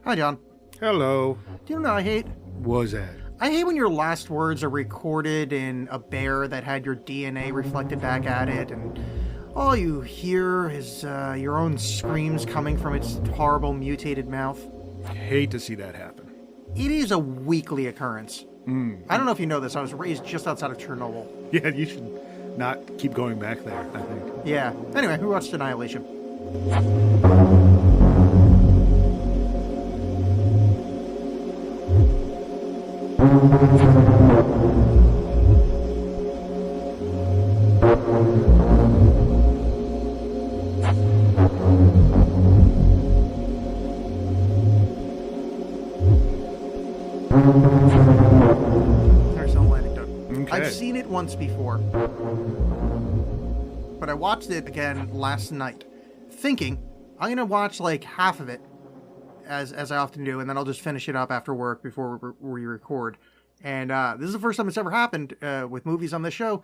Hi, John. Hello. Do you know what I hate? Was that? I hate when your last words are recorded in a bear that had your DNA reflected back at it, and all you hear is your own screams coming from its horrible mutated mouth. Hate to see that happen. It is a weekly occurrence. I don't know if you know this. I was raised just outside of Chernobyl. Yeah, you should not keep going back there, I think. Yeah. Anyway, who watched Annihilation? There's no anecdote. Okay. I've seen it once before, but I watched it again last night, thinking I'm gonna watch like half of it, as I often do, and then I'll just finish it up after work before we record. And this is the first time it's ever happened with movies on this show.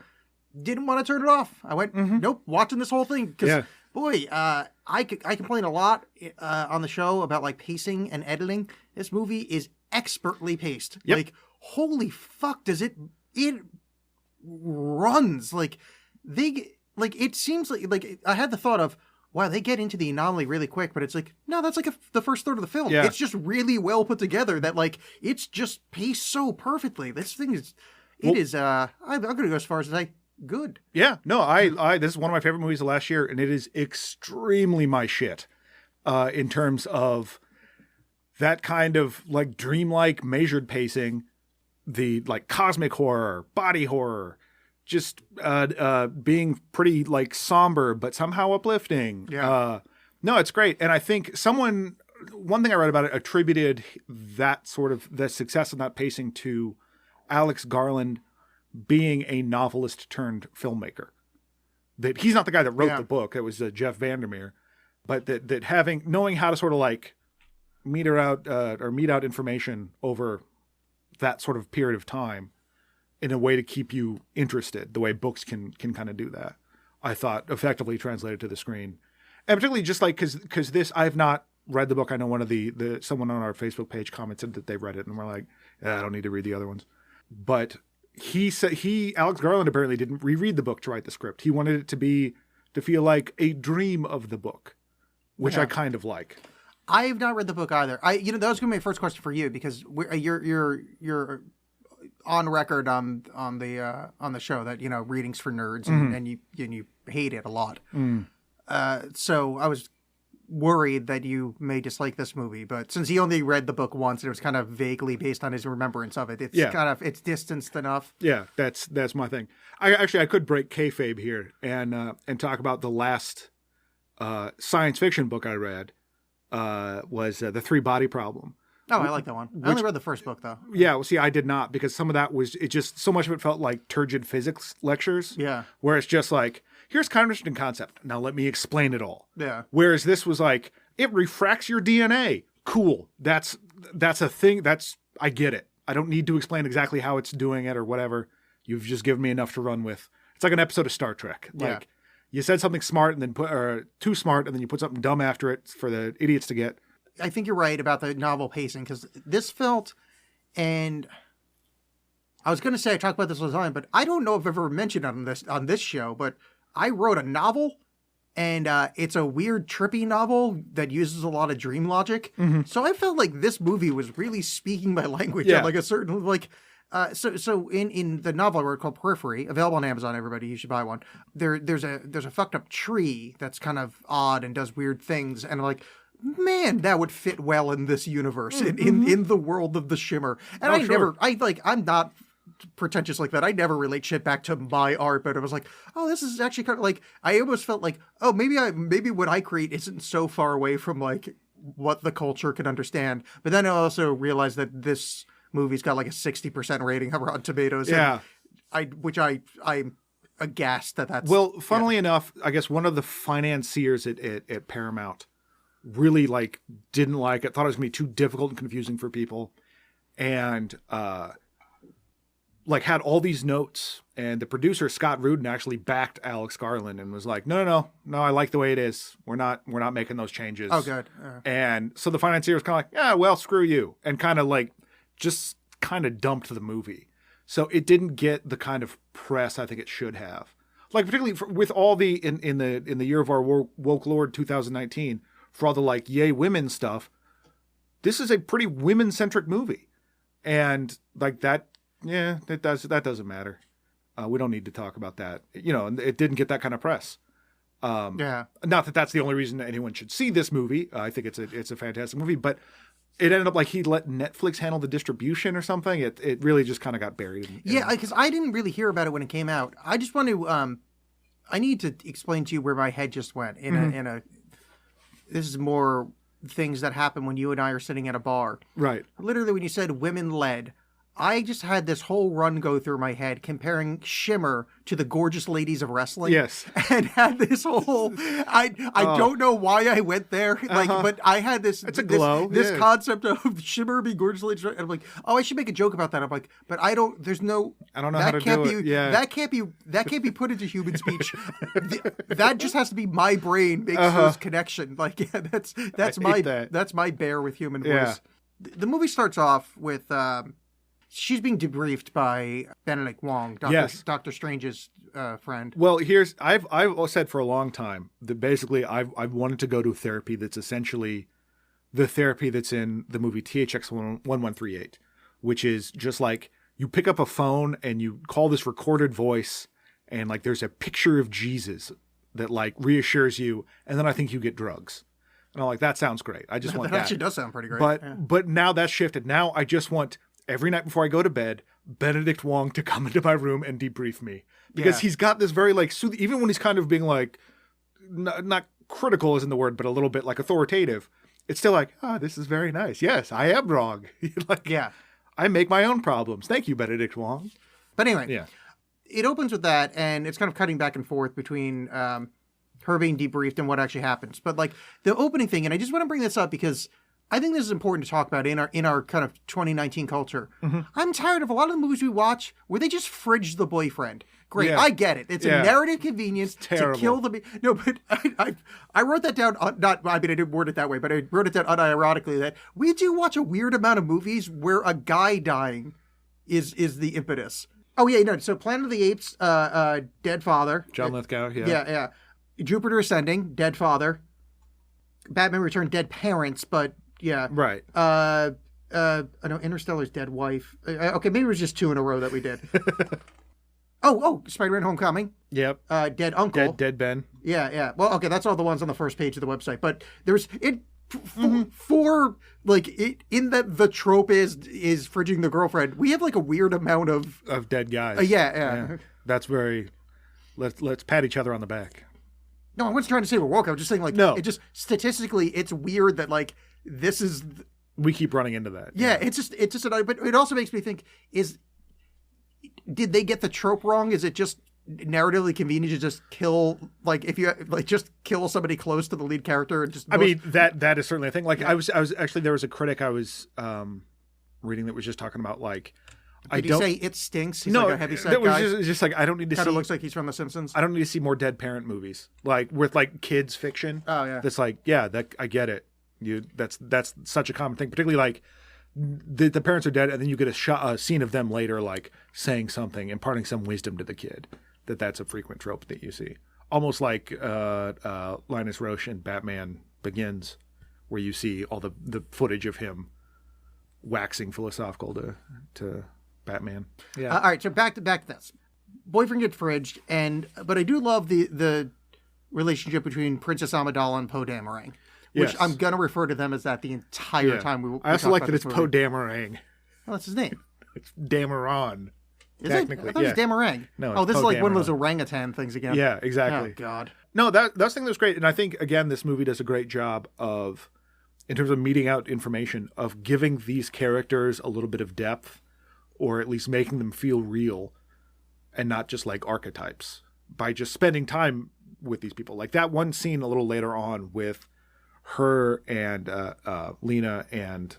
Didn't want to turn it off. I went, nope, watching this whole thing because boy, I complain a lot on the show about like pacing and editing. This movie is expertly paced. Yep. Like, holy fuck, does it runs like it seems like I had the thought of, wow, they get into the anomaly really quick, but it's like, no, that's like the first third of the film. Yeah. It's just really well put together that like it's just paced so perfectly. This thing is, I'm going to go as far as to say good. Yeah, no, I this is one of my favorite movies of last year, and it is extremely my shit in terms of that kind of like dreamlike measured pacing, the like cosmic horror, body horror, just being pretty like somber but somehow uplifting. Yeah. No, it's great. And I think one thing I read about it attributed that sort of the success of that pacing to Alex Garland being a novelist turned filmmaker. That he's not the guy that wrote the book. It was Jeff Vandermeer. But that knowing how to sort of like mete out information over that sort of period of time in a way to keep you interested, the way books can kind of do that, I thought effectively translated to the screen. And particularly just like, cause this, I've not read the book. I know one of someone on our Facebook page commented that they read it and we're like, I don't need to read the other ones. But Alex Garland apparently didn't reread the book to write the script. He wanted it to feel like a dream of the book, which I kind of like. I have not read the book either. That was going to be my first question for you because you're on record on the show that readings for nerds and you hate it a lot. So I was worried that you may dislike this movie, but since he only read the book once, it was kind of vaguely based on his remembrance of it. It's distanced enough. Yeah, that's my thing. I could break kayfabe here and talk about the last science fiction book I read. Was The Three Body Problem. Oh, I like that one. I only read the first book, though. Yeah, well, see, I did not, because some of that so much of it felt like turgid physics lectures. Yeah. Where it's just like, here's kind of an interesting concept. Now let me explain it all. Yeah. Whereas this was like, it refracts your DNA. Cool. That's a thing. I get it. I don't need to explain exactly how it's doing it or whatever. You've just given me enough to run with. It's like an episode of Star Trek. Like, you said something smart and then too smart, and then you put something dumb after it for the idiots to get. I think you're right about the novel pacing, because this felt, and I was going to say I talk about this all the time, but I don't know if I've ever mentioned on this show, but I wrote a novel, and it's a weird, trippy novel that uses a lot of dream logic. Mm-hmm. So I felt like this movie was really speaking my language on like a certain like. So in the novel I wrote called Periphery, available on Amazon, everybody, you should buy one. There's a fucked up tree that's kind of odd and does weird things, and I'm like, man, that would fit well in this universe, in the world of the Shimmer. And I'm not pretentious like that. I never relate shit back to my art, but I was like, oh, this is actually kind of like, I almost felt like, oh, maybe what I create isn't so far away from like what the culture can understand. But then I also realized that this movie's got like a 60% rating on Rotten Tomatoes. Yeah. I'm aghast that's... Well, funnily enough, I guess one of the financiers at Paramount really didn't like it, thought it was going to be too difficult and confusing for people. And like had all these notes, and the producer Scott Rudin actually backed Alex Garland and was like, no, I like the way it is. We're not making those changes. Oh, good. And so the financier was kind of like, yeah, well, screw you, and kind of like just kind of dumped the movie. So it didn't get the kind of press I think it should have. Like particularly with all the in the year of our woke lord 2019, for all the like yay women stuff, this is a pretty women centric movie, and like that. Yeah, that doesn't matter. We don't need to talk about that. You know, and it didn't get that kind of press. Yeah. Not that that's the only reason that anyone should see this movie. I think it's a fantastic movie, but it ended up like he let Netflix handle the distribution or something. It really just kind of got buried. Yeah, because I didn't really hear about it when it came out. I just want to. I need to explain to you where my head just went in a. This is more things that happen when you and I are sitting at a bar. Right. Literally, when you said women led, I just had this whole run go through my head comparing Shimmer to the gorgeous ladies of wrestling. Yes. And had this whole I don't know why I went there. Like, but I had this It's a glow. This Yeah. concept of Shimmer being gorgeous ladies. And I'm like, oh, I should make a joke about that. I'm like, but I don't know how to do it. Yeah. That can't be put into human speech. That just has to be my brain makes those connection. Like, yeah, that's my bear with human voice. Yeah. The movie starts off with she's being debriefed by Benedict Wong, Doctor Strange's friend. Well, I've said for a long time that basically I've wanted to go to therapy that's essentially the therapy that's in the movie THX 1138, which is just like you pick up a phone and you call this recorded voice, and like there's a picture of Jesus that like reassures you, and then I think you get drugs. And I'm like, that sounds great. I just want that. That actually does sound pretty great. But now that's shifted. Now I just want every night before I go to bed, Benedict Wong to come into my room and debrief me, because he's got this very like soothing, even when he's kind of being like not critical isn't the word, but a little bit like authoritative. It's still like, this is very nice. Yes, I am wrong. Like, yeah, I make my own problems. Thank you, Benedict Wong. But anyway, it opens with that, and it's kind of cutting back and forth between her being debriefed and what actually happens. But like the opening thing, and I just want to bring this up because I think this is important to talk about in our kind of 2019 culture. Mm-hmm. I'm tired of a lot of the movies we watch where they just fridge the boyfriend. Great, I get it. It's a narrative convenience to kill the... No, but I wrote that down, I didn't word it that way, but I wrote it down unironically that we do watch a weird amount of movies where a guy dying is the impetus. Oh, yeah, no, so Planet of the Apes, dead father. John Lithgow, Yeah. Jupiter Ascending, dead father. Batman Return, dead parents, but... Yeah. Right. I know Interstellar's dead wife. Okay, maybe it was just two in a row that we did. Spider-Man Homecoming. Yep. Dead uncle. Dead Ben. Yeah. Well, okay, that's all the ones on the first page of the website. But there's for like in that the trope is fridging the girlfriend. We have like a weird amount of dead guys. Yeah. That's very. Let's pat each other on the back. No, I wasn't trying to say we're woke. I was just saying like it just statistically it's weird that like. This is... We keep running into that. Yeah, it's just but it also makes me think, did they get the trope wrong? Is it just narratively convenient to just kill, like, if you, like, just kill somebody close to the lead character? And just I mean, that is certainly a thing. Like, I was actually, there was a critic I was reading that was just talking about, like, Did he say it stinks? He's like a heavyset guy. It was just like, I don't need to see... Kind of looks like he's from The Simpsons. I don't need to see more dead parent movies. Like, with, like, kids fiction. Oh, yeah. That's like, that I get it. That's such a common thing, particularly like the parents are dead, and then you get a scene of them later, like saying something, imparting some wisdom to the kid. That's a frequent trope that you see, almost like Linus Roche in Batman Begins, where you see all the footage of him waxing philosophical to Batman. Yeah. All right, so back to this. Boyfriend gets fridged, but I do love the relationship between Princess Amidala and Poe Dameron. Which I'm going to refer to them as that the entire time we I also like that it's Poe Dameron. Well, that's his name. It's Dameron. Is technically, it? I thought it was Dameron. No, this Poe is like Dameron. one of those orangutan things again. Yeah, exactly. Oh, God. No, that's thing that's great. And I think, again, this movie does a great job of, in terms of meeting out information, of giving these characters a little bit of depth, or at least making them feel real and not just like archetypes, by just spending time with these people. Like that one scene a little later on with her and Lena and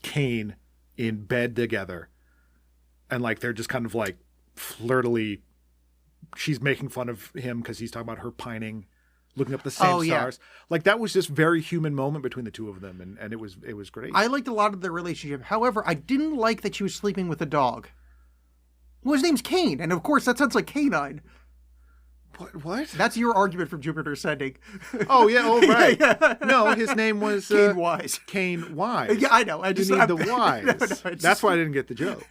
Kane in bed together, and like they're just kind of like flirtily. She's making fun of him because he's talking about her pining, looking up the same stars. Like that was just very human moment between the two of them, and it was great. I liked a lot of their relationship. However, I didn't like that she was sleeping with a dog. Well, his name's Kane, and of course that sounds like canine. What? That's your argument from Jupiter Ascending. Oh yeah, oh right. No, his name was Kane Wise. Kane Wise. Yeah, I know. I just you need the Wise. No, That's why I didn't get the joke.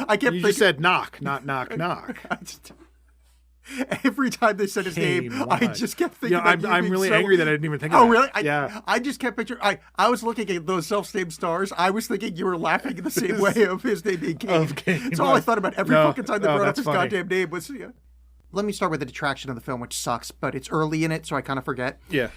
I kept You just said knock, not knock, knock. Every time they said his Kane name, Wise. I just kept thinking. I'm really angry that I didn't even think of Oh, that. really? Yeah. I just kept picturing. I was looking at those self-named stars. I was thinking you were laughing in the same way of his name being Kane. Of Kane That's all I thought about every fucking time they brought up that's his funny. goddamn name. Was Let me start with the detraction of the film, which sucks, but it's early in it, so I kind of forget. Yeah.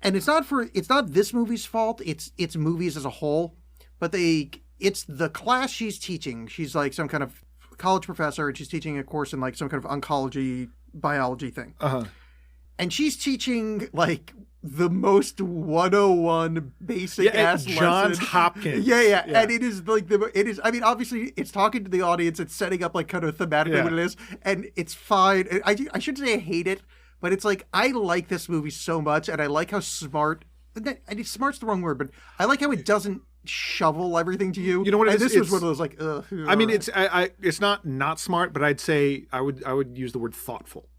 And it's not this movie's fault. It's movies as a whole, but it's the class she's teaching. She's like some kind of college professor, and she's teaching a course in like some kind of oncology biology thing. Uh-huh. And she's teaching like the most 101 basic ass Johns lesson. Hopkins. Yeah. And it is like I mean, obviously it's talking to the audience, it's setting up like kind of thematically what it is, and it's fine. I shouldn't say I hate it, but it's like I like this movie so much, and I like how smart. Smart's the wrong word, but I like how it doesn't shovel everything to you. You know what it and is? This was one of those like. I mean, it's not smart, but I'd say I would use the word thoughtful.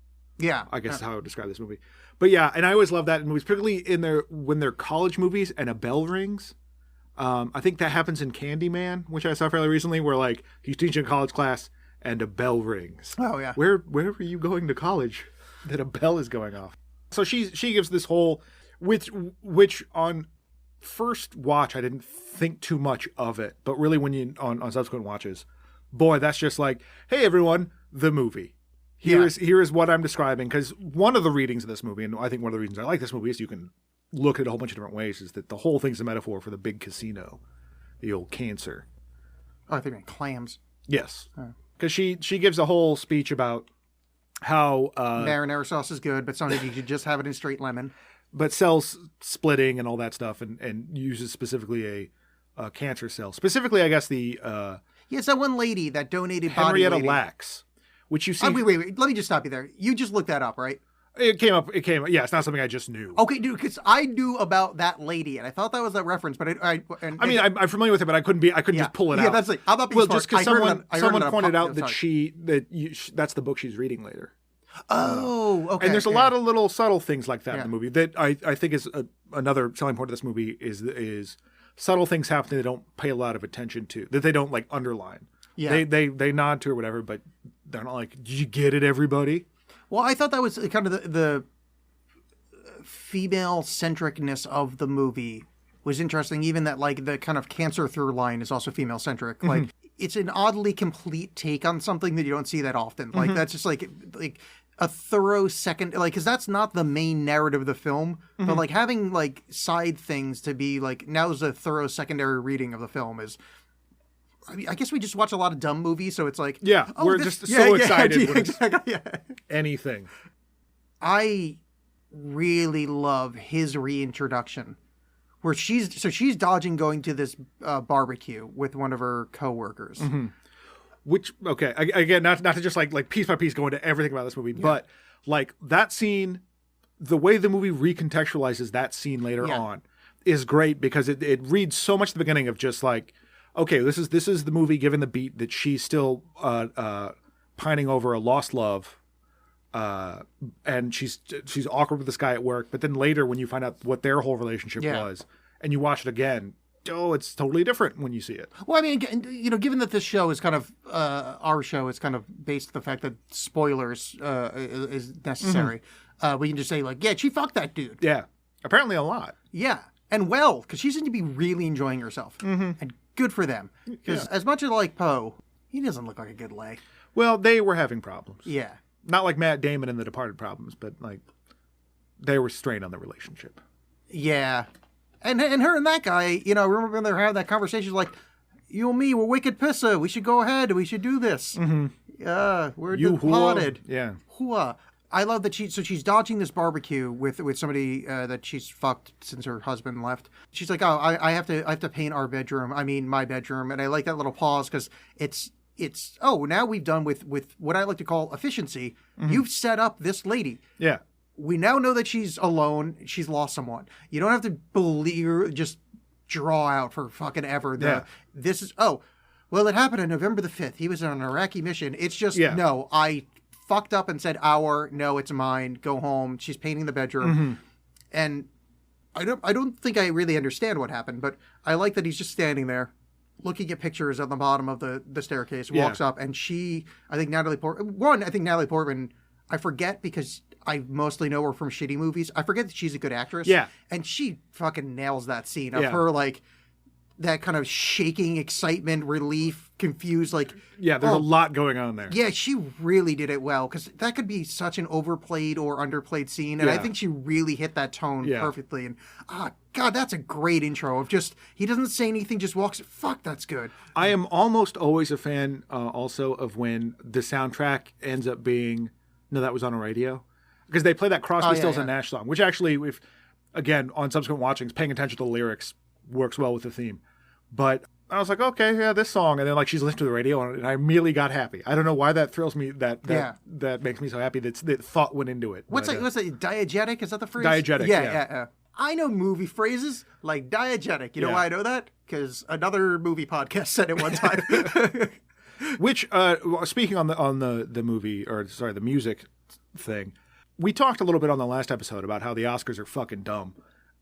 Yeah, I guess is how I would describe this movie. But yeah, and I always love that in movies, particularly when they're college movies and a bell rings. I think that happens in Candyman, which I saw fairly recently, where like he's teaching a college class and a bell rings. Oh yeah. Where are you going to college that a bell is going off? So she gives this whole, which on first watch I didn't think too much of it, but really when you on subsequent watches, boy, that's just like, hey everyone, the movie. Here is what I'm describing, because one of the readings of this movie, and I think one of the reasons I like this movie is you can look at it a whole bunch of different ways, is that the whole thing's a metaphor for the big casino, the old cancer. Oh, I think I meant clams. Yes, because she gives a whole speech about how marinara sauce is good, but sometimes you should just have it in straight lemon. But cells splitting and all that stuff, and uses specifically a cancer cell. Specifically, I guess the it's that one lady that donated Henrietta body lady. Lacks. Which you see. Wait. Let me just stop you there. You just looked that up, right? It came up. Yeah, it's not something I just knew. Okay, dude, because I knew about that lady, and I thought that was that reference, but I'm familiar with it, but I couldn't just pull it out. Yeah, that's like, I'm not being smart. Just because someone pointed out that that's the book she's reading later. Oh, okay. And there's a lot of little subtle things like that in the movie that I think is another selling point of this movie is subtle things happening they don't pay a lot of attention to, that they don't like underline. Yeah. They nod to or whatever, but they're not like, did you get it, everybody? Well, I thought that was kind of the female-centricness of the movie was interesting. Even that, like, the kind of cancer through line is also female-centric. Mm-hmm. Like, it's an oddly complete take on something that you don't see that often. Like, that's just, like a thorough second... Like, because that's not the main narrative of the film. But, like, having, like, side things to be, like, now's a thorough secondary reading of the film is... I mean, I guess we just watch a lot of dumb movies, so it's like... Yeah, we're just so excited when exactly, anything. I really love his reintroduction, where she's dodging going to this barbecue with one of her coworkers. Mm-hmm. Which, okay, again, not to just like piece by piece go into everything about this movie, but like that scene, the way the movie recontextualizes that scene later on is great, because it reads so much at the beginning of just like, okay, this is the movie given the beat that she's still pining over a lost love, and she's awkward with this guy at work. But then later, when you find out what their whole relationship was, and you watch it again, it's totally different when you see it. Well, I mean, you know, given that this show is kind of our show is kind of based on the fact that spoilers is necessary, we can just say like, yeah, she fucked that dude. Yeah, apparently a lot. Yeah, and well, because she seemed to be really enjoying herself, and good for them. Because as much as I like Poe, he doesn't look like a good lay. Well, they were having problems. Yeah. Not like Matt Damon in The Departed problems, but like they were strained on the relationship. Yeah. And her and that guy, you know, I remember when they were having that conversation, like, you and me, we're wicked pissa. We should go ahead. We should do this. Mm-hmm. We're you departed. Yeah. Hua. I love that she's dodging this barbecue with somebody that she's fucked since her husband left. She's like, oh, I have to paint our bedroom. I mean, my bedroom. And I like that little pause because it's, oh, now we've done with what I like to call efficiency. You've set up this lady. Yeah. We now know that she's alone. She's lost someone. You don't have to believe, just draw out for fucking ever. This is, oh, well, it happened on November the 5th. He was on an Iraqi mission. It's just, no, I fucked up and said no, it's mine, go home. She's painting the bedroom. And I don't think I really understand what happened, but I like that he's just standing there looking at pictures on the bottom of the staircase, walks up, and I think Natalie Portman, I forget because I mostly know her from shitty movies. I forget that she's a good actress. Yeah. And she fucking nails that scene of her, like, that kind of shaking excitement, relief, confused, like... Yeah, there's a lot going on there. Yeah, she really did it well, because that could be such an overplayed or underplayed scene, and I think she really hit that tone perfectly. And, God, that's a great intro of just... He doesn't say anything, just walks... Fuck, that's good. I am almost always a fan, also, of when the soundtrack ends up being... No, that was on a radio. Because they play that Crosby, Stills, and Nash song, which actually, if again, on subsequent watchings, paying attention to the lyrics works well with the theme. But I was like, okay, yeah, this song. And then, like, she's listening to the radio, and I immediately got happy. I don't know why that thrills me, that makes me so happy that thought went into it. What's that, diegetic? Is that the phrase? Diegetic, yeah. I know movie phrases like diegetic. You know why I know that? Because another movie podcast said it one time. Which, speaking on the movie, or sorry, the music thing, we talked a little bit on the last episode about how the Oscars are fucking dumb.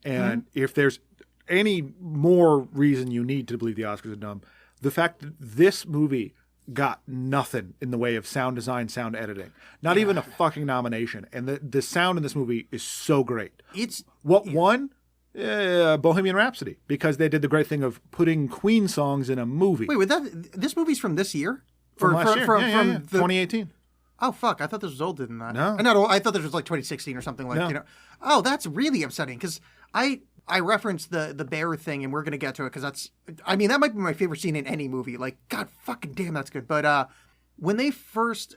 And if there's any more reason you need to believe the Oscars are dumb, the fact that this movie got nothing in the way of sound design, sound editing, not even a fucking nomination. And the sound in this movie is so great. It's what won? Bohemian Rhapsody, because they did the great thing of putting Queen songs in a movie. Wait, this movie's from this year? From last year. From 2018. Oh, fuck. I thought this was older than that. No. I thought this was like 2016 or something like, Oh, that's really upsetting because I referenced the bear thing and we're going to get to it because that might be my favorite scene in any movie. Like, God fucking damn, that's good. But when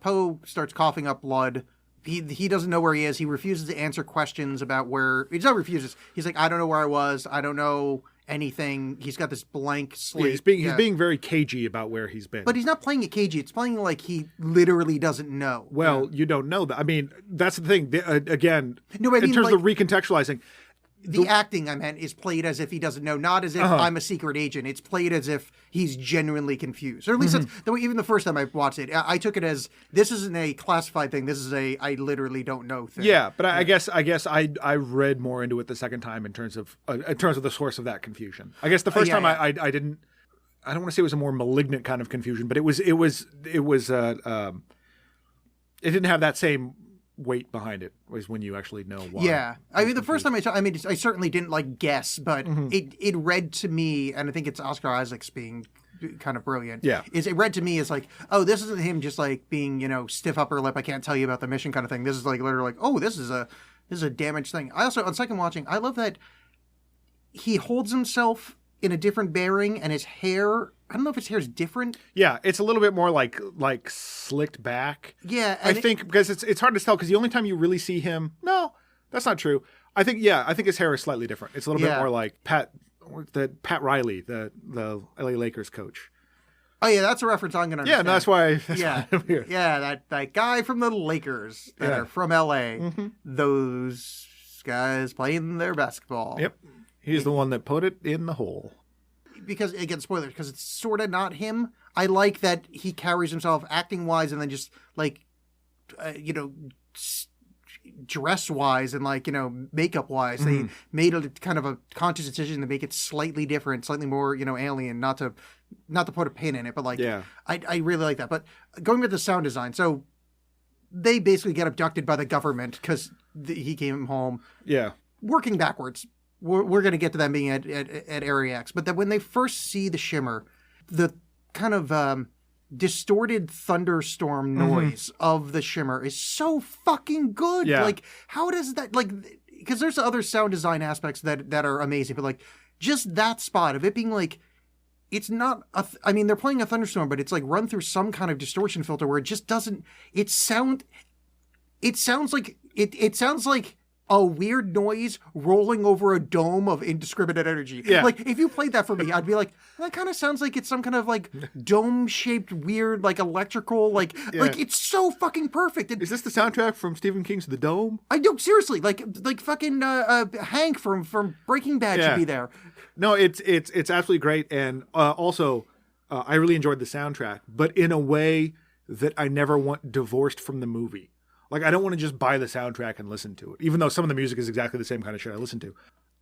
Poe starts coughing up blood, he doesn't know where he is. He refuses to answer questions about where... He not refuses. He's like, I don't know where I was. I don't know anything. He's got this blank slate. Yeah, he's being very cagey about where he's been. But he's not playing it cagey. It's playing like he literally doesn't know. Well, you don't know that. I mean, that's the thing. Again, no, I mean, in terms of recontextualizing... The acting, I meant, is played as if he doesn't know, not as if I'm a secret agent. It's played as if he's genuinely confused. Or at least that's the way, even the first time I watched it, I took it as, this isn't a classified thing. This is I literally don't know thing. Yeah, but I guess I read more into it the second time in terms of the source of that confusion. I guess the first time I didn't, I don't want to say it was a more malignant kind of confusion, but it didn't have that same weight behind it, was when you actually know why. Yeah. I mean, the first time I certainly didn't like guess, but it read to me, and I think it's Oscar Isaac's being kind of brilliant. Yeah. It read to me as like, oh, this isn't him just like being, stiff upper lip, I can't tell you about the mission kind of thing. This is like literally like, oh, this is a damaged thing. I also, on second watching, I love that he holds himself in a different bearing, and his hair, I don't know if his hair is different. Yeah, it's a little bit more like slicked back. Yeah. I think because it's hard to tell because the only time you really see him, no, that's not true. I think his hair is slightly different. It's a little bit more like Pat Riley, the LA Lakers coach. Oh yeah, that's a reference I'm gonna understand. Yeah, no, that's why I'm here. Yeah, that guy from the Lakers that are from LA. Those guys playing their basketball. Yep. He's the one that put it in the hole. Because, again, spoilers, because it's sort of not him. I like that he carries himself acting-wise and then just, like, dress-wise and, like, makeup-wise. They made a kind of a conscious decision to make it slightly different, slightly more, alien, not to put a pin in it, but, like, I really like that. But going with the sound design, so they basically get abducted by the government because he came home. Yeah. Working backwards. We're going to get to them being at Area X. But that when they first see the shimmer, the kind of distorted thunderstorm noise of the shimmer is so fucking good. Yeah. Like, how does that, like, because there's other sound design aspects that are amazing, but, like, just that spot of it being, like, it's not, they're playing a thunderstorm, but it's, like, run through some kind of distortion filter where it just doesn't, it sounds like it sounds like a weird noise rolling over a dome of indiscriminate energy. Yeah. Like, if you played that for me, I'd be like, that kind of sounds like it's some kind of, like, dome-shaped, weird, like, electrical, like, it's so fucking perfect. Is this the soundtrack from Stephen King's The Dome? I know, seriously, like fucking Hank from Breaking Bad should be there. No, it's absolutely great. And also, I really enjoyed the soundtrack, but in a way that I never want divorced from the movie. Like, I don't want to just buy the soundtrack and listen to it, even though some of the music is exactly the same kind of shit I listen to.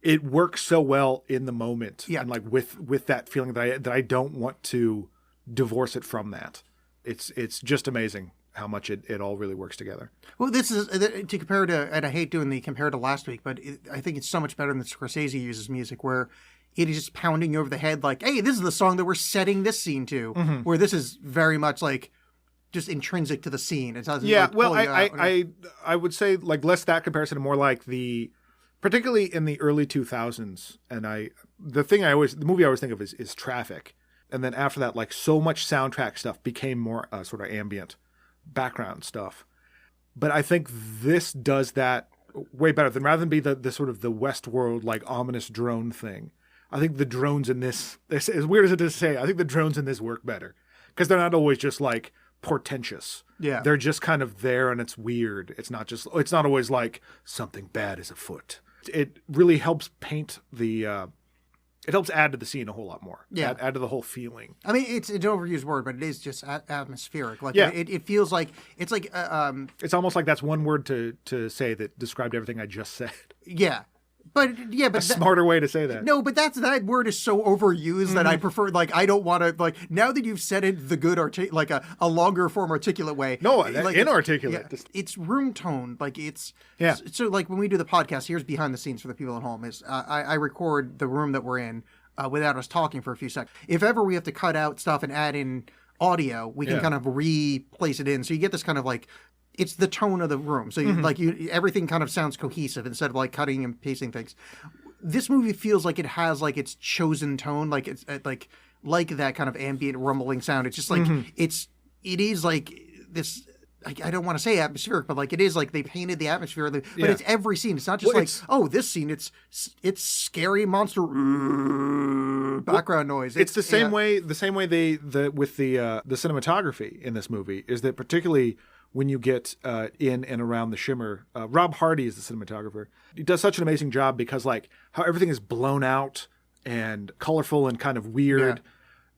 It works so well in the moment, and like with that feeling that I don't want to divorce it from that. It's just amazing how much it all really works together. Well, this is to compare to, and I hate doing the compare to last week, but I think it's so much better than Scorsese uses music, where it is just pounding you over the head, like, hey, this is the song that we're setting this scene to. Mm-hmm. Where this is very much like just intrinsic to the scene. It doesn't. Yeah, like, well, I would say like less that comparison and more like particularly in the early 2000s. And the movie I always think of is Traffic, and then after that, like so much soundtrack stuff became more sort of ambient background stuff. But I think this does that way better than rather than be the sort of the Westworld like ominous drone thing. I think the drones in this, as weird as it is to say, I think the drones in this work better because they're not always just like portentous. Yeah. They're just kind of there and it's weird. It's not always like something bad is afoot. It really helps paint it helps add to the scene a whole lot more. Yeah. Add to the whole feeling. I mean, it's an overused word, but it is just atmospheric. Like, it feels like, it's like, it's almost like that's one word to say that described everything I just said. Yeah. But a smarter way to say that. No, but that word is so overused that I prefer. Like, I don't want to. Like, now that you've said it, the good like a longer form articulate way. No, like, inarticulate. It's room tone. Like it's So like when we do the podcast, here's behind the scenes for the people at home. Is I record the room that we're in without us talking for a few seconds. If ever we have to cut out stuff and add in audio, we can kind of replace it in. So you get this kind of like. It's the tone of the room. So everything kind of sounds cohesive instead of like cutting and pasting things. This movie feels like it has like its chosen tone, like it's like that kind of ambient rumbling sound. It's just like it is like this. I don't want to say atmospheric, but like it is like they painted the atmosphere. But it's every scene. It's not just this scene. It's scary monster background noise. It's the same way. The same way with the cinematography in this movie is that particularly. When you get in and around the shimmer, Rob Hardy is the cinematographer. He does such an amazing job because like how everything is blown out and colorful and kind of weird.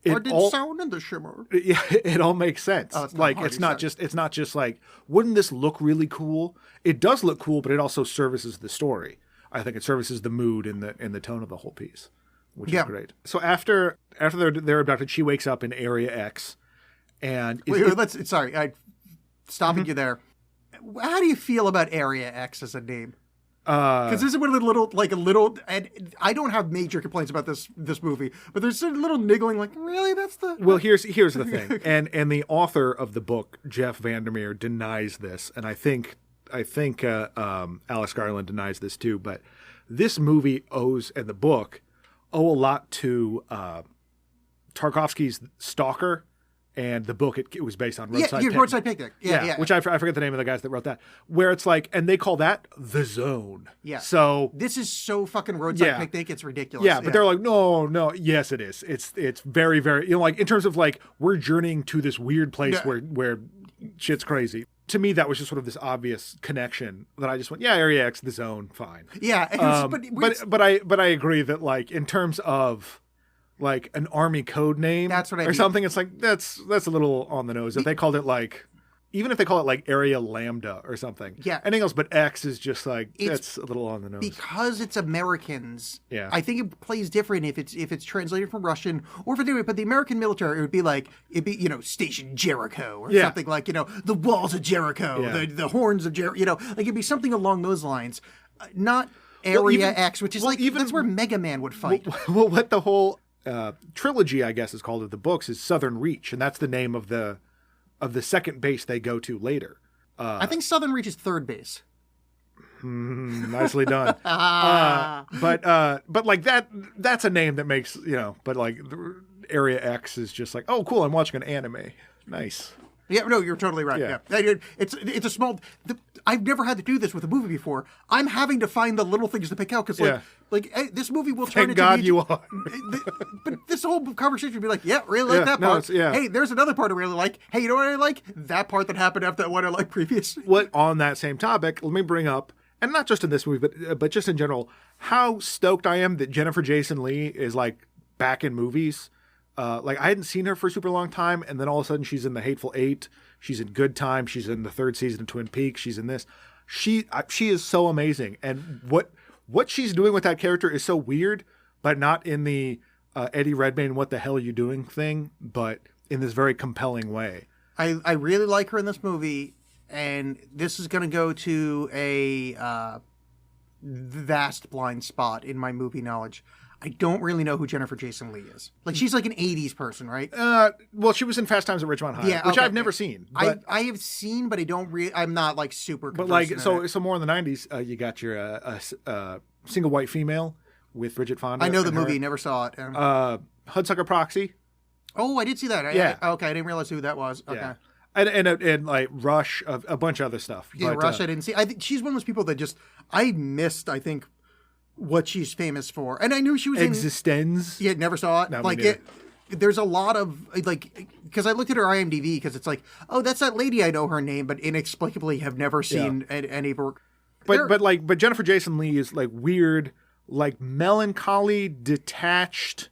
Yeah. Or did sound in the shimmer? Yeah, it all makes sense. Oh, it's not just like, wouldn't this look really cool? It does look cool, but it also services the story. I think it services the mood and the tone of the whole piece, which is great. So after they're abducted, she wakes up in Area X, and stopping you there. How do you feel about Area X as a name? Because this is one of the little, and I don't have major complaints about this movie, but there's a little niggling, like, really, that's the. Well, here's the thing, and the author of the book, Jeff Vandermeer, denies this, and I think Alex Garland denies this too. But this movie and the book owe a lot to Tarkovsky's Stalker. And the book it was based on Roadside Picnic. Roadside Picnic. Yeah. Which I forget the name of the guys that wrote that. Where it's like, and they call that the zone. Yeah. So this is so fucking Roadside Picnic, it's ridiculous. Yeah, but they're like, no, yes, it is. It's very, very, like in terms of like we're journeying to this weird place where shit's crazy. To me, that was just sort of this obvious connection that I just went, Area X, the zone, fine. Yeah, but I agree that like in terms of. Like an army code name that's what I or something. It's like that's a little on the nose. If they called it like, even if they call it like Area Lambda or something, anything else but X is just like that's a little on the nose because it's Americans. Yeah, I think it plays different if it's translated from Russian or if it. But the American military, it would be Station Jericho or something like the walls of Jericho, the horns of Jericho. Like it'd be something along those lines, not Area X, which is that's where Mega Man would fight. Well, what the whole trilogy, I guess, is called of the books is Southern Reach, and that's the name of the second base they go to later. I think Southern Reach is third base. Nicely done. But like that's a name that makes but like Area X is just like, oh cool, I'm watching an anime. Nice. Yeah, no, you're totally right. Yeah. Yeah. It's a small. I've never had to do this with a movie before. I'm having to find the little things to pick out because, this movie will turn Thank into. God you are. But this whole conversation would be like, yeah, really like that part. Hey, there's another part I really like. Hey, you know what I like? That part that happened after that one I liked previous. What on that same topic? Let me bring up, and not just in this movie, but just in general, how stoked I am that Jennifer Jason Leigh is like back in movies. I hadn't seen her for a super long time, and then all of a sudden she's in The Hateful Eight. She's in Good Time. She's in the 3rd season of Twin Peaks. She's in this. She is so amazing, and what she's doing with that character is so weird, but not in the Eddie Redmayne "what the hell are you doing" thing, but in this very compelling way. I really like her in this movie, and this is going to go to a vast blind spot in my movie knowledge. I don't really know who Jennifer Jason Leigh is. Like, she's like an 80s person, right? Well, she was in Fast Times at Ridgemont High, which I've never seen. But I have seen, but I don't really. I'm not like super. But like, so more in the 90s, you got your Single White Female with Bridget Fonda. I know the movie, never saw it. Hudsucker Proxy. Oh, I did see that. Okay, I didn't realize who that was. Okay. Yeah. And like Rush, a bunch of other stuff. Yeah, but, Rush I didn't see. I think she's one of those people that just I missed. I think what she's famous for, and I knew she was Existenz. Yeah, never saw it. No, like it. There's a lot of like because I looked at her IMDb because it's like, oh, that's that lady. I know her name, but inexplicably have never seen any of her work. But Jennifer Jason Leigh is like weird, like melancholy, detached,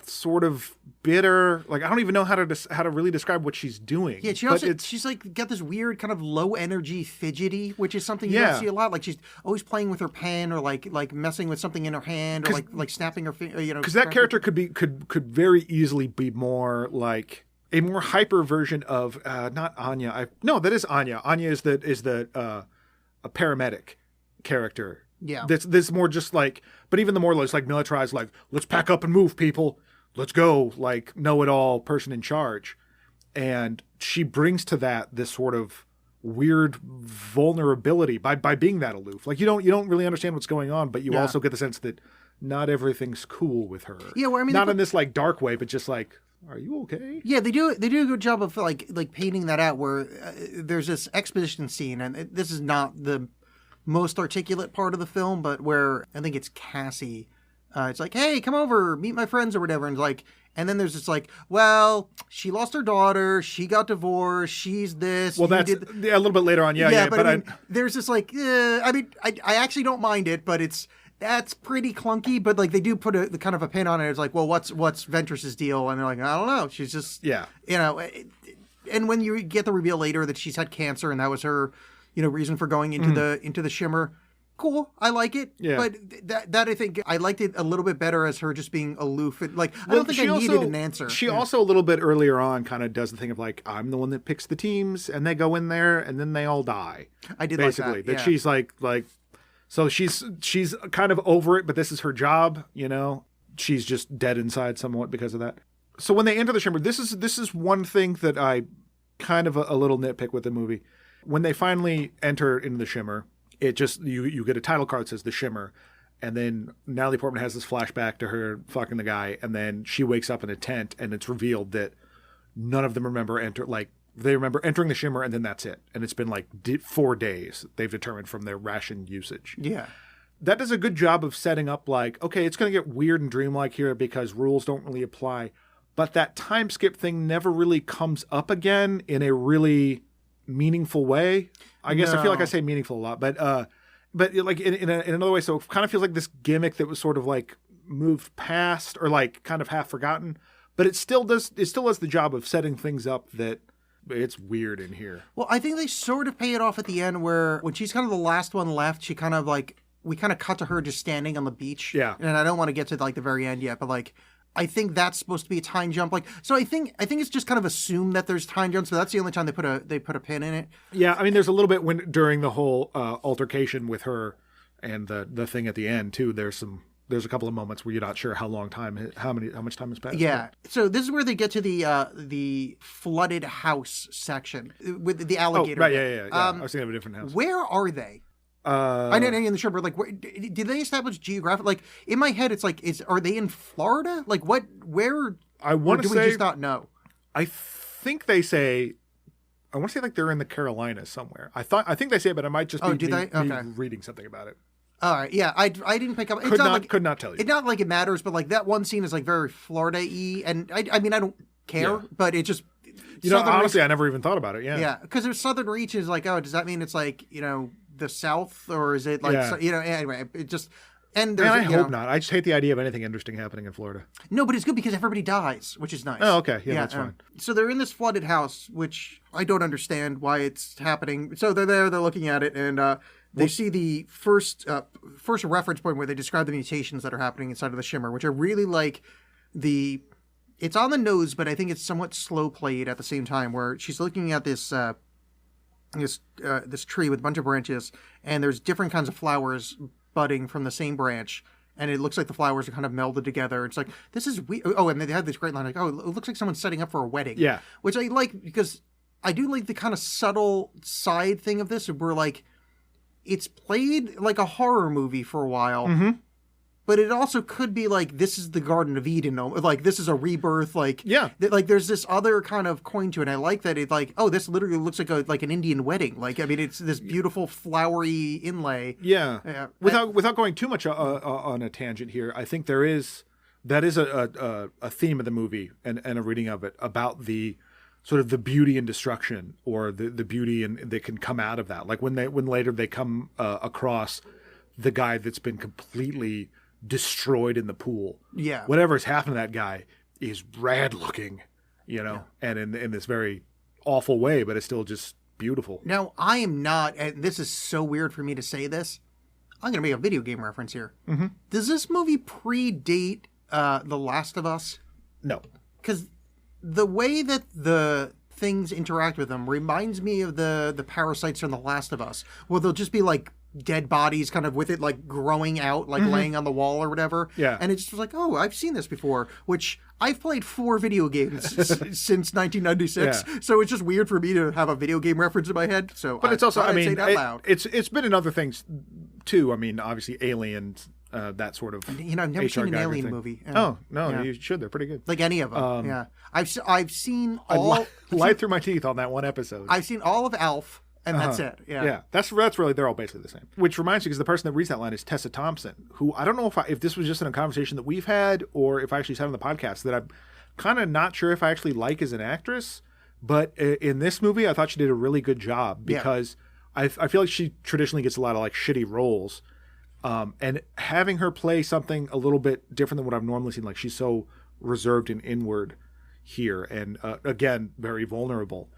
sort of bitter. Like I don't even know how to really describe what she's doing. Yeah, she's like got this weird kind of low energy fidgety, which is something you don't see a lot. Like she's always playing with her pen or like messing with something in her hand or like snapping her finger. Because that character could very easily be more like a more hyper version of not Anya. No, that is Anya. Anya is the a paramedic character. Yeah, this more just like, but even the more less like militarized, like let's pack up and move, people. Let's go, like, know-it-all person in charge. And she brings to that this sort of weird vulnerability by being that aloof. Like, you don't really understand what's going on, but you also get the sense that not everything's cool with her. Yeah, well, I mean, not in this, like, dark way, but just like, are you okay? Yeah, they do a good job of, like painting that out where there's this exposition scene, and this is not the most articulate part of the film, but where I think it's Cassie. It's like, hey, come over, meet my friends or whatever. And then there's this like, well, she lost her daughter, she got divorced, she's this. Well, that's a little bit later on. Yeah. But I mean, there's this like, I actually don't mind it, but that's pretty clunky. But like they do put the kind of a pin on it. It's like, well, what's Ventress's deal? And they're like, I don't know. She's just, and when you get the reveal later that she's had cancer and that was her, reason for going into the Shimmer. Cool, I like it, but that I think I liked it a little bit better as her just being aloof. And, like I don't think I needed an answer. She also a little bit earlier on kind of does the thing of like I'm the one that picks the teams, and they go in there, and then they all die. I did basically like that. Yeah. She's like so she's kind of over it, but this is her job. She's just dead inside somewhat because of that. So when they enter the Shimmer, this is one thing that I kind of a little nitpick with the movie. When they finally enter into the Shimmer. It just, you get a title card that says The Shimmer, and then Natalie Portman has this flashback to her fucking the guy, and then she wakes up in a tent, and it's revealed that none of them remember they remember entering the Shimmer, and then that's it. And it's been like 4 days they've determined from their ration usage. Yeah. That does a good job of setting up like, okay, it's going to get weird and dreamlike here because rules don't really apply, but that time skip thing never really comes up again in a really meaningful way. I guess I feel like I say meaningful a lot, but like in another way, so it kind of feels like this gimmick that was sort of like moved past or like kind of half forgotten, but it still does the job of setting things up that it's weird in here. Well, I think they sort of pay it off at the end where when she's kind of the last one left, she kind of like, we kind of cut to her just standing on the beach. Yeah. And I don't want to get to like the very end yet, but like, I think that's supposed to be a time jump. Like, so I think it's just kind of assumed that there's time jumps, but that's the only time they put a pin in it. Yeah, I mean, there's a little bit during the whole altercation with her and the thing at the end too. There's a couple of moments where you're not sure how much time has passed. Yeah. So this is where they get to the flooded house section with the alligator. Oh, right. Yeah. I was thinking of a different house. Where are they? I didn't in the show, but like, did they establish geographic? Like in my head, it's like, are they in Florida? Like what? Where? I want to say. Do we just not know? I think they say I want to say like they're in the Carolinas somewhere. I think they say it, but it might just be do they? me Okay. reading something about it. All right, yeah, I didn't pick up. It's Could not tell you. It's not like it matters, but like that one scene is like very Florida-y, and I mean I don't care, but it just honestly, I never even thought about it. Yeah, yeah, because there's Southern Reach is like, oh, does that mean it's like the South, or is it like anyway, it just. And I hope not. I just hate the idea of anything interesting happening in Florida. No, but it's good because everybody dies, which is nice. Oh, okay. Yeah, that's fine. So they're in this flooded house, which I don't understand why it's happening. So they're there, they're looking at it, and they see the first reference point where they describe the mutations that are happening inside of the Shimmer, which I really like. It's on the nose, but I think it's somewhat slow played at the same time, where she's looking at this tree with a bunch of branches, and there's different kinds of flowers budding from the same branch, and it looks like the flowers are kind of melded together. It's like, this is weird. Oh, and they had this great line like, oh, it looks like someone's setting up for a wedding. Yeah. Which I like, because I do like the kind of subtle side thing of this, where like it's played like a horror movie for a while, but it also could be like, this is the Garden of Eden, like this is a rebirth, like like there's this other kind of coin to it. And I like that it's like, oh, this literally looks like an Indian wedding. Like, I mean, it's this beautiful flowery inlay. Yeah. Without going too much on a tangent here, I think that is a theme of the movie and a reading of it about the sort of the beauty and destruction, or the beauty that can come out of that. Like when later they come across the guy that's been completely destroyed in the pool. Yeah. Whatever's happened to that guy is rad looking, and in this very awful way, but it's still just beautiful. Now, I am not, and this is so weird for me to say this, I'm going to make a video game reference here. Mm-hmm. Does this movie predate The Last of Us? No. Because the way that the things interact with them reminds me of the parasites from The Last of Us, where they'll just be like dead bodies kind of with it like growing out, like laying on the wall or whatever. Yeah. And it's just like, oh, I've seen this before, which I've played 4 video games since 1996. Yeah. So it's just weird for me to have a video game reference in my head. So, but it's also, I mean, say that loud. It's been in other things too. I mean, obviously Aliens, that sort of. I've never seen an Alien movie. Oh no, you should. They're pretty good. Like any of them. Yeah. I've seen all. I lied through my teeth on that one episode. I've seen all of Alf. And that's it. Yeah. Yeah. That's really, they're all basically the same. Which reminds me, because the person that reads that line is Tessa Thompson, who I don't know if this was just in a conversation that we've had, or if I actually said on the podcast, that I'm kind of not sure if I actually like as an actress. But in this movie, I thought she did a really good job, because I feel like she traditionally gets a lot of like shitty roles. And having her play something a little bit different than what I've normally seen, like she's so reserved and inward here, and again, very vulnerable.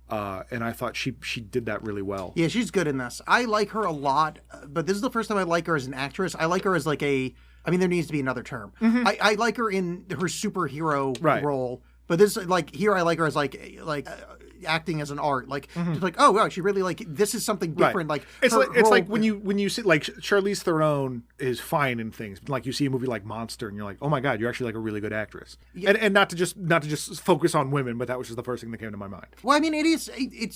And I thought she did that really well. Yeah, she's good in this. I like her a lot, but this is the first time I like her as an actress. I like her as like there needs to be another term. Mm-hmm. I like her in her superhero role, but this, like, here I like her as like acting as an art, like just like, oh wow, she really, like, this is something different. Like it's like when you see, like, Charlize Theron is fine in things, like you see a movie like Monster and you're like, oh my god, you're actually like a really good actress. Yeah. And not to just focus on women, but that was just the first thing that came to my mind. Well, I mean, it's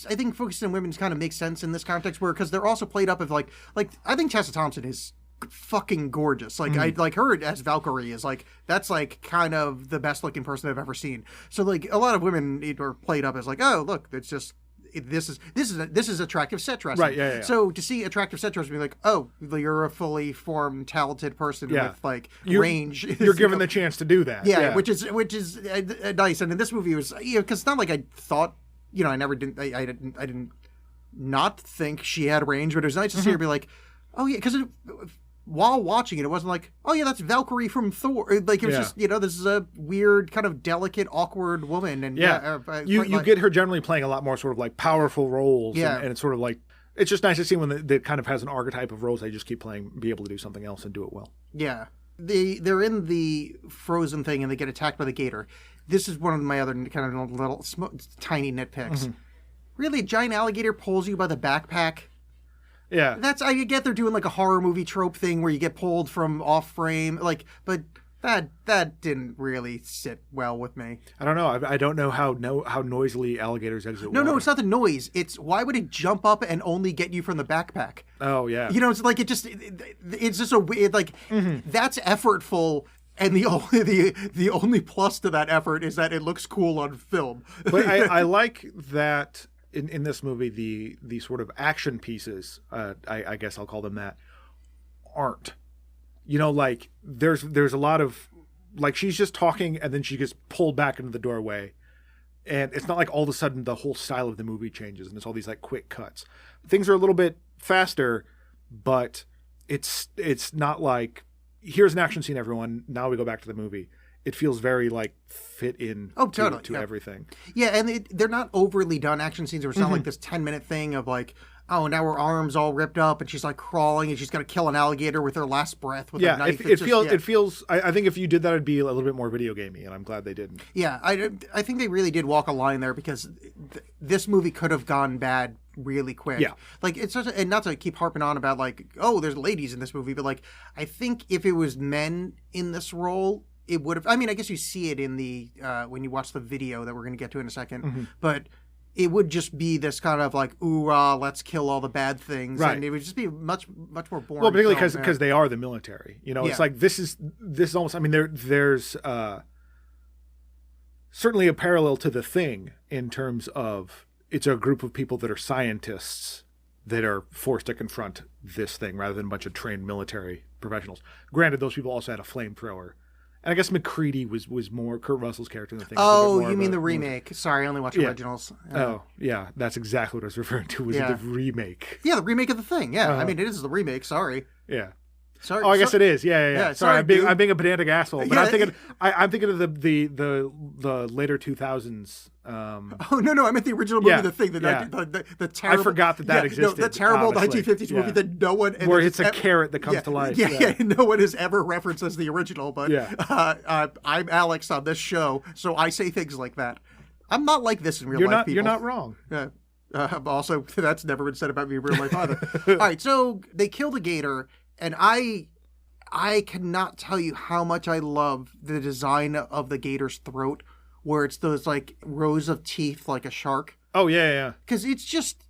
I think focusing on women kind of makes sense in this context, where because they're also played up of like I think Tessa Thompson is fucking gorgeous. Like I like her as Valkyrie is like, that's like kind of the best looking person I've ever seen. So like a lot of women are played up as like, oh look, it's just this is attractive set dressing. Right. Yeah. So to see attractive set dressing, be like, oh, you're a fully formed, talented person with like range. You're given the chance to do that. Yeah. Which is nice. And in this movie, it was, because it's not like I thought, I didn't not think she had range, but it was nice to see her be like, oh yeah, because while watching it wasn't like, oh yeah, that's Valkyrie from Thor. Like it was just, this is a weird, kind of delicate, awkward woman. And you get her generally playing a lot more sort of like powerful roles. Yeah. And it's sort of like, it's just nice to see when that kind of has an archetype of roles they just keep playing, be able to do something else and do it well. Yeah. They're in the frozen thing and they get attacked by the gator. This is one of my other kind of little tiny nitpicks. Mm-hmm. Really, a giant alligator pulls you by the backpack. Yeah. I get they're doing like a horror movie trope thing where you get pulled from off frame, like, but that didn't really sit well with me. I don't know. I don't know how noisily alligators exit water. No, it's not the noise. It's why would it jump up and only get you from the backpack? Oh yeah. It's like it's just a weird, like, that's effortful. And the only plus to that effort is that it looks cool on film. But I like that in this movie, the sort of action pieces, I guess I'll call them that, aren't. You know, like there's a lot of, like, she's just talking and then she gets pulled back into the doorway. And it's not like all of a sudden the whole style of the movie changes and it's all these like quick cuts. Things are a little bit faster, but it's not like, here's an action scene, everyone, now we go back to the movie. It feels very like fit in to everything. Yeah, and they're not overly done action scenes. It's not like this 10-minute thing of like, oh, now her arm's all ripped up and she's like crawling and she's going to kill an alligator with her last breath with a knife. It feels. I think if you did that, it'd be a little bit more video gamey, and I'm glad they didn't. Yeah, I think they really did walk a line there because this movie could have gone bad really quick. Yeah, like it's such and not to keep harping on about like, oh, there's ladies in this movie, but like I think if it was men in this role, it would have. I mean, I guess you see it in the when you watch the video that we're going to get to in a second, but it would just be this kind of like, ooh, let's kill all the bad things. Right. And it would just be much more boring. Well, particularly because they are the military. You know, it's like this is almost, I mean, there's certainly a parallel to The Thing in terms of it's a group of people that are scientists that are forced to confront this thing rather than a bunch of trained military professionals. Granted, those people also had a flamethrower. And I guess McCready was more Kurt Russell's character in The Thing. Oh, you mean the remake? Sorry, I only watch originals. Oh, yeah, that's exactly what I was referring to. Was the remake? Yeah, the remake of The Thing. Yeah, I mean it is the remake. Sorry. Yeah. Sorry. Oh, I guess it is. Yeah. Sorry, I'm being a pedantic asshole. But I'm thinking of the later 2000s. Oh no! I meant the original movie, The Thing. The terrible. I forgot that existed. The terrible 1950s movie that no one. Where it's a carrot that comes to life. Yeah, no one has ever referenced as the original. But I'm Alex on this show, so I say things like that. I'm not like this in real life. You're not wrong. Yeah. Also, that's never been said about me in real life either. All right, so they kill the gator. And I cannot tell you how much I love the design of the gator's throat, where it's those like rows of teeth like a shark. Oh yeah. Because it's just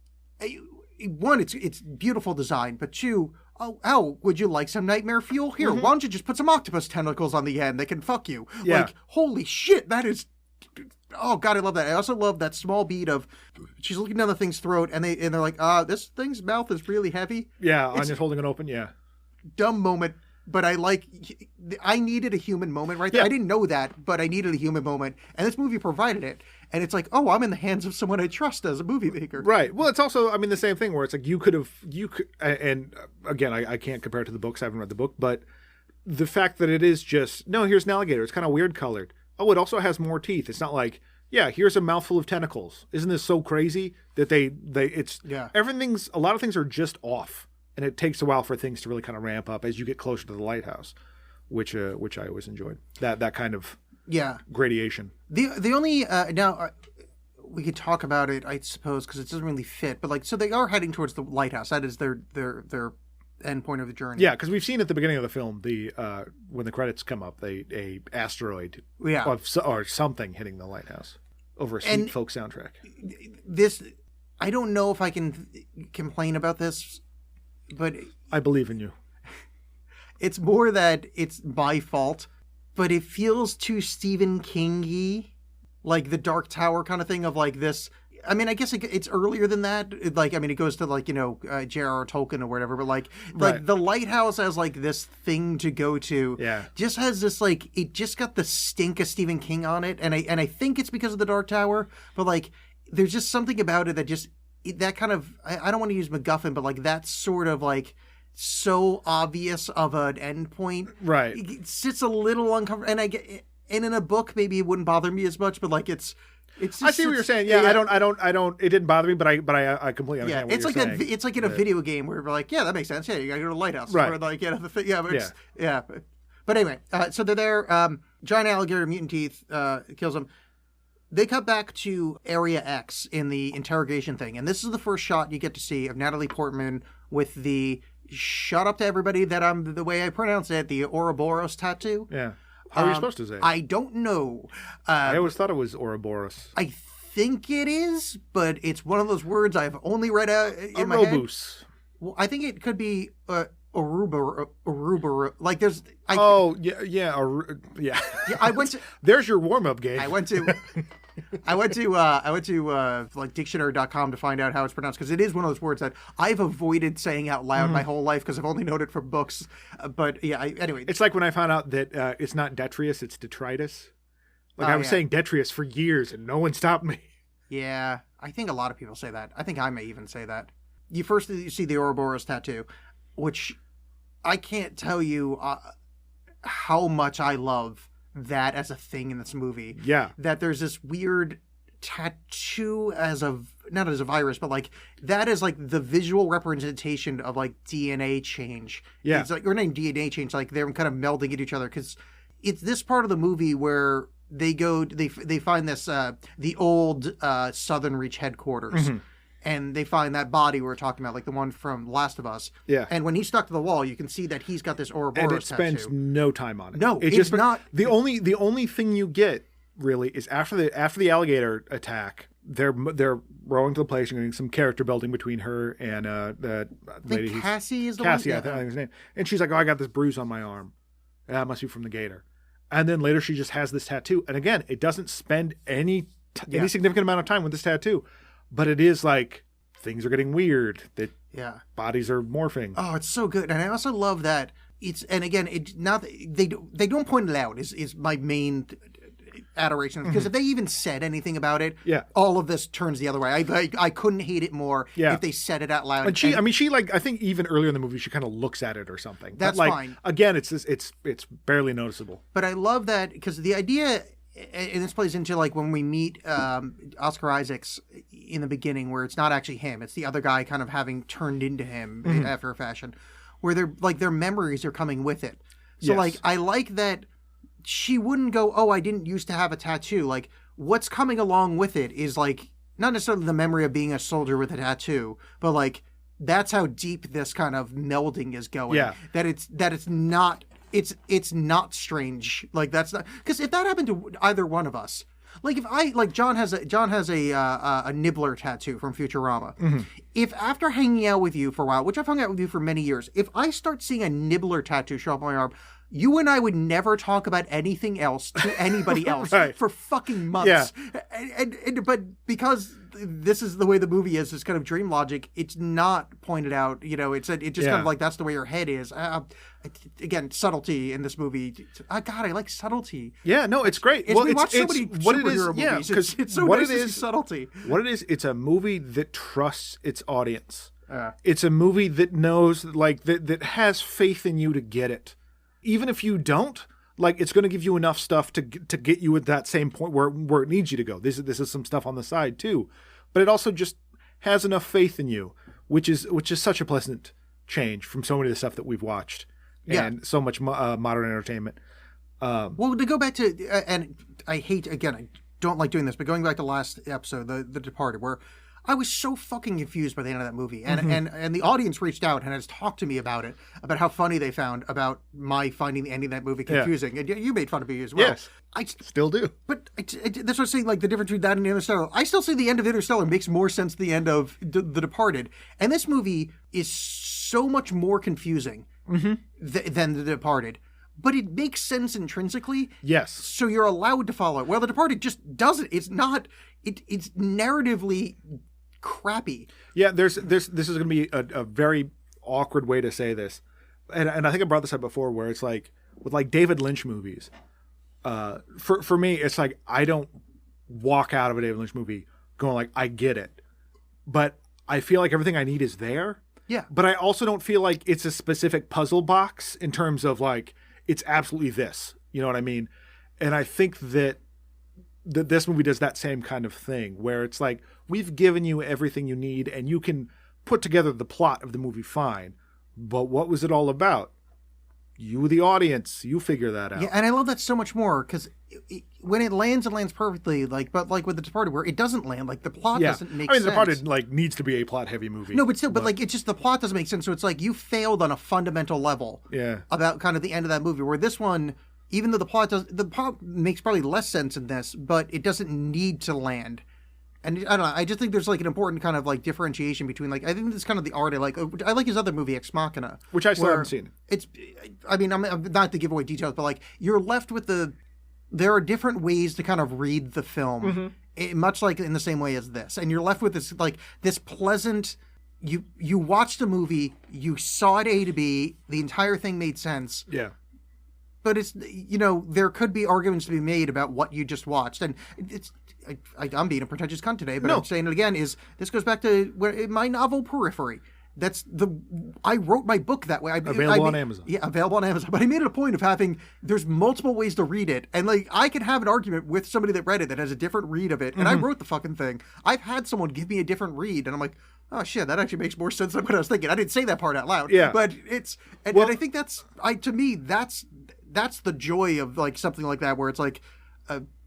one, it's beautiful design, but two, oh, would you like some nightmare fuel? Here, why don't you just put some octopus tentacles on the end? They can fuck you. Yeah. Like, holy shit, that is. Oh God, I love that. I also love that small beat of she's looking down the thing's throat, and they're like, this thing's mouth is really heavy. Yeah, Anya's holding it open. Yeah. Dumb moment, but I needed a human moment right there. I didn't know that, but I needed a human moment, and this movie provided it. And it's like, oh, I'm in the hands of someone I trust as a movie maker. Right. Well, it's also, I mean, the same thing where it's like you could, and again, I can't compare it to the books. I haven't read the book, but the fact that it is just, no, here's an alligator. It's kind of weird colored. Oh, it also has more teeth. It's not like, yeah, here's a mouthful of tentacles. Isn't this so crazy that everything's, a lot of things are just off. And it takes a while for things to really kind of ramp up as you get closer to the lighthouse, which I always enjoyed. That kind of gradation. The only now we could talk about it, I suppose, because it doesn't really fit. But like, so they are heading towards the lighthouse. That is their end point of the journey. Yeah, because we've seen at the beginning of the film when the credits come up, a asteroid or something hitting the lighthouse over a sweet folk soundtrack. This, I don't know if I can complain about this. But I believe in you. It's more that it's my fault, but it feels too Stephen King-y, like the Dark Tower kind of thing of like this. I mean, I guess it's earlier than that. It goes to like, J.R.R. Tolkien or whatever, but like the lighthouse as like this thing to go to just has this like, it just got the stink of Stephen King on it. And I think it's because of the Dark Tower, but like there's just something about it that just, that kind of, I don't want to use MacGuffin, but like that sort of like so obvious of an endpoint, right? It sits a little uncomfortable, and in a book maybe it wouldn't bother me as much, but like it's. Just, I see what you're saying. Yeah, I don't. It didn't bother me, but I completely understand. What you're saying. It's like in a video game where we're like, yeah, that makes sense. Yeah, you gotta go to the lighthouse, right? Or like, the thing, But anyway, so they're there. Giant alligator, mutant teeth, kills them. They cut back to Area X in the interrogation thing, and this is the first shot you get to see of Natalie Portman with the "shut up to everybody" that I'm the way I pronounce it, the Ouroboros tattoo. Yeah, how are you supposed to say it? I don't know. I always thought it was Ouroboros. I think it is, but it's one of those words I've only read out in my head. Well, I think it could be Aruba. Like there's. Yeah. I went to. There's your warm-up game. I went to. I went to like dictionary.com to find out how it's pronounced, because it is one of those words that I've avoided saying out loud my whole life because I've only known it from books. But yeah, anyway. It's like when I found out that it's not detritus, it's detritus. Like I was saying detritus for years and no one stopped me. Yeah, I think a lot of people say that. I think I may even say that. You see the Ouroboros tattoo, which I can't tell you how much I love that as a thing in this movie. Yeah. That there's this weird tattoo not as a virus, but like that is like the visual representation of like DNA change. Yeah. It's like, or not DNA change, like they're kind of melding into each other, because it's this part of the movie where they find this, the old Southern Reach headquarters. Mm-hmm. And they find that body we were talking about, like the one from Last of Us. Yeah. And when he's stuck to the wall, you can see that he's got this Ouroboros tattoo. And it spends no time on it. No, it's not. The only thing you get really is after the alligator attack, they're rowing to the place and getting some character building between her and the lady. Cassie is the Cassie, one? I think her name. And she's like, "Oh, I got this bruise on my arm. That must be from the gator." And then later she just has this tattoo. And again, it doesn't spend any significant amount of time with this tattoo. But it is like things are getting weird. That bodies are morphing. Oh, it's so good, and I also love that and again, they don't point it out. Is my main adoration, because if they even said anything about it, all of this turns the other way. I couldn't hate it more if they said it out loud. And she like, I think even earlier in the movie she kind of looks at it or something. That's but like, fine. Again, it's barely noticeable. But I love that, because the idea. And this plays into like when we meet Oscar Isaacs in the beginning, where it's not actually him, it's the other guy kind of having turned into him after a fashion, where their memories are coming with it. So like, I like that she wouldn't go, "Oh, I didn't used to have a tattoo." Like, what's coming along with it is like not necessarily the memory of being a soldier with a tattoo, but like that's how deep this kind of melding is going. Yeah. That it's not. It's not strange. Like, that's not, because if that happened to either one of us, like if John has a nibbler tattoo from Futurama. Mm-hmm. If after hanging out with you for a while, which I've hung out with you for many years, if I start seeing a nibbler tattoo show up on my arm, you and I would never talk about anything else to anybody else for fucking months. Yeah. But because this is the way the movie is, this kind of dream logic, it's not pointed out. You know, it just kind of like that's the way your head is. Again, subtlety in this movie. God, I like subtlety. Yeah, no, it's great. We watch so many superhero movies. It's so nice to see subtlety. What it is, it's a movie that trusts its audience. It's a movie that knows, like, that has faith in you to get it. Even if you don't, like, it's going to give you enough stuff to get you at that same point where it needs you to go. This is some stuff on the side too, but it also just has enough faith in you, which is such a pleasant change from so many of the stuff that we've watched and so much modern entertainment. Well, to go back to, and I don't like doing this, but going back to last episode, The Departed, where I was so fucking confused by the end of that movie. And and the audience reached out and has talked to me about it, about how funny they found about my finding the ending of that movie confusing. And you made fun of me as well. Yes, I still do. But that's what I'm saying, like the difference between that and Interstellar. I still say the end of Interstellar makes more sense than the end of The Departed. And this movie is so much more confusing than The Departed. But it makes sense intrinsically. Yes. So you're allowed to follow it. Well, The Departed just doesn't. It's not. It's narratively crappy. Yeah, this is going to be a very awkward way to say this, and I think I brought this up before, where it's like with like David Lynch movies. For me, it's like I don't walk out of a David Lynch movie going like, I get it, but I feel like everything I need is there. Yeah. But I also don't feel like it's a specific puzzle box in terms of like it's absolutely this. You know what I mean? And I think that this movie does that same kind of thing, where it's like, we've given you everything you need and you can put together the plot of the movie fine, but what was it all about? You, the audience, you figure that out. Yeah, and I love that so much more, because when it lands perfectly, but with The Departed, where it doesn't land, like the plot doesn't make sense. The Departed like needs to be a plot-heavy movie. No, but still, but like it's just the plot doesn't make sense, so it's like you failed on a fundamental level. Yeah. About kind of the end of that movie, where this one, even though the plot makes probably less sense in this, but it doesn't need to land. And I don't know, I just think there's like an important kind of like differentiation between, like, I think this is kind of the art I like. I like his other movie, Ex Machina. Which I still haven't seen. I'm not to give away details, but like you're left with there are different ways to kind of read the film. Mm-hmm. much like in the same way as this, and you're left with this pleasant. You watched a movie, you saw it A to B, the entire thing made sense. Yeah. But it's, there could be arguments to be made about what you just watched. And I'm being a pretentious cunt today, but I'm saying it again, this goes back to my novel Periphery. I wrote my book that way. Available on Amazon. Yeah, available on Amazon. But I made it a point of there's multiple ways to read it. And I could have an argument with somebody that read it that has a different read of it. And I wrote the fucking thing. I've had someone give me a different read and I'm like, oh shit, that actually makes more sense than what I was thinking. I didn't say that part out loud. Yeah. But and I think to me, that's the joy of something like that, where it's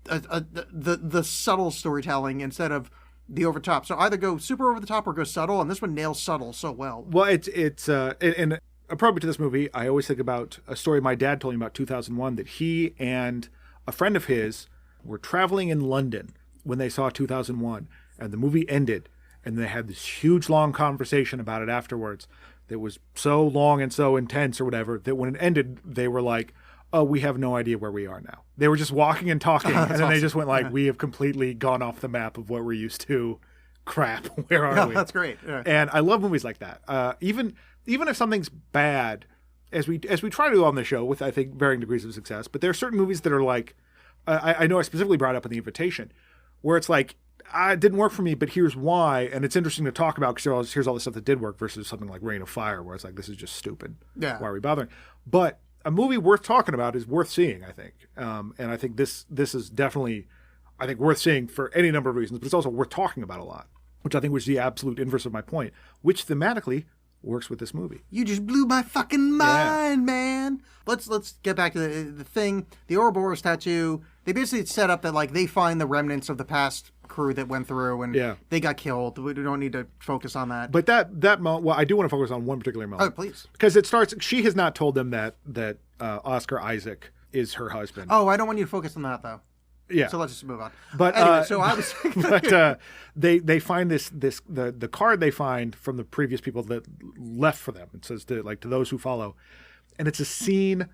the subtle storytelling instead of the over top. So either go super over the top or go subtle, and this one nails subtle so well. Well, it's and appropriate to this movie, I always think about a story my dad told me about 2001, that he and a friend of his were traveling in London when they saw 2001, and the movie ended, and they had this huge long conversation about it afterwards that was so long and so intense or whatever that when it ended, they were like, oh, we have no idea where we are now. They were just walking and talking, and then they just went we have completely gone off the map of what we're used to. Crap, where are we? That's great. Yeah. And I love movies like that. Even if something's bad, as we try to do on the show with, I think, varying degrees of success, but there are certain movies that are I know I specifically brought up in the invitation, where it's it didn't work for me, but here's why, and it's interesting to talk about because here's all the stuff that did work versus something like Reign of Fire, where it's this is just stupid. Yeah. Why are we bothering? But a movie worth talking about is worth seeing, I think. And I think this is definitely, I think, worth seeing for any number of reasons, but it's also worth talking about a lot, which I think was the absolute inverse of my point, which thematically works with this movie. You just blew my fucking mind, man. Let's get back to the thing. The Ouroboros tattoo, they basically set up that they find the remnants of the past crew that went through and they got killed. We don't need to focus on that. But that moment, well, I do want to focus on one particular moment. Oh, please. Because it starts, she has not told them that Oscar Isaac is her husband. Oh, I don't want you to focus on that, though. Yeah. So let's just move on. But anyway, so I was but they find the card they find from the previous people that left for them. It says to those who follow. And it's a scene,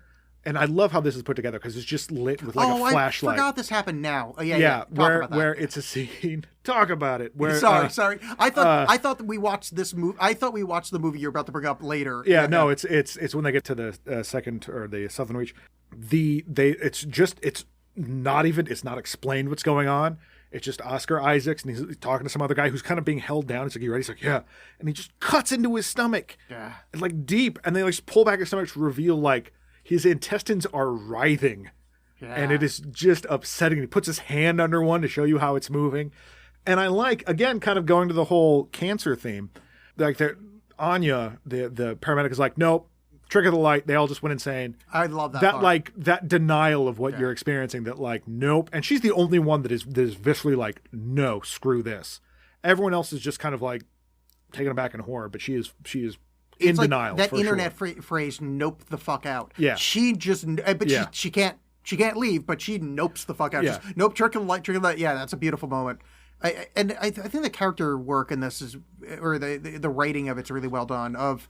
and I love how this is put together because it's just lit with a flashlight. I forgot this happened now. Oh, yeah. Where it's a scene. Talk about it. Where sorry. I thought that we watched this movie. I thought we watched the movie you're about to bring up later. Yeah, no, it's when they get to the second or the Southern Reach. It's not explained what's going on. It's just Oscar Isaacs, and he's talking to some other guy who's kind of being held down. It's you ready? He's like, yeah. And he just cuts into his stomach. Yeah. And deep. And they just pull back his stomach to reveal his intestines are writhing. Yeah. And it is just upsetting. He puts his hand under one to show you how it's moving. And I again, kind of going to the whole cancer theme. Anya, the paramedic is nope. Trick of the light. They all just went insane. I love that. That denial of what you're experiencing. That nope. And she's the only one that is viscerally no, screw this. Everyone else is just kind of taken aback in horror, but she is in denial. That internet phrase, "nope the fuck out." Yeah. She just, she can't leave, but she nopes the fuck out. Yeah. Just, nope. Trick of the light. Yeah, that's a beautiful moment. I think the character work in this is, or the writing of it's really well done. Of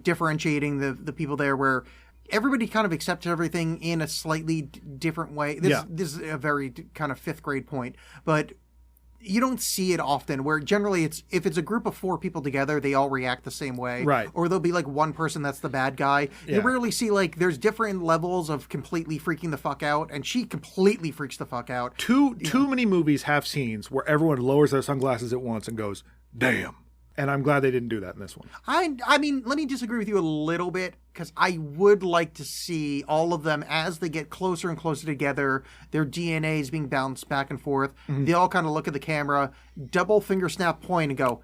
differentiating the people there, where everybody kind of accepts everything in a slightly different way. This is a very kind of fifth grade point, but you don't see it often, where generally if it's a group of four people together, they all react the same way. Right. Or there'll be one person that's the bad guy. Yeah. You rarely see there's different levels of completely freaking the fuck out, and she completely freaks the fuck out. Too many movies have scenes where everyone lowers their sunglasses at once and goes, damn. And I'm glad they didn't do that in this one. I mean, let me disagree with you a little bit, because I would like to see all of them as they get closer and closer together, their DNAs being bounced back and forth. Mm-hmm. They all kind of look at the camera, double finger snap point, and go,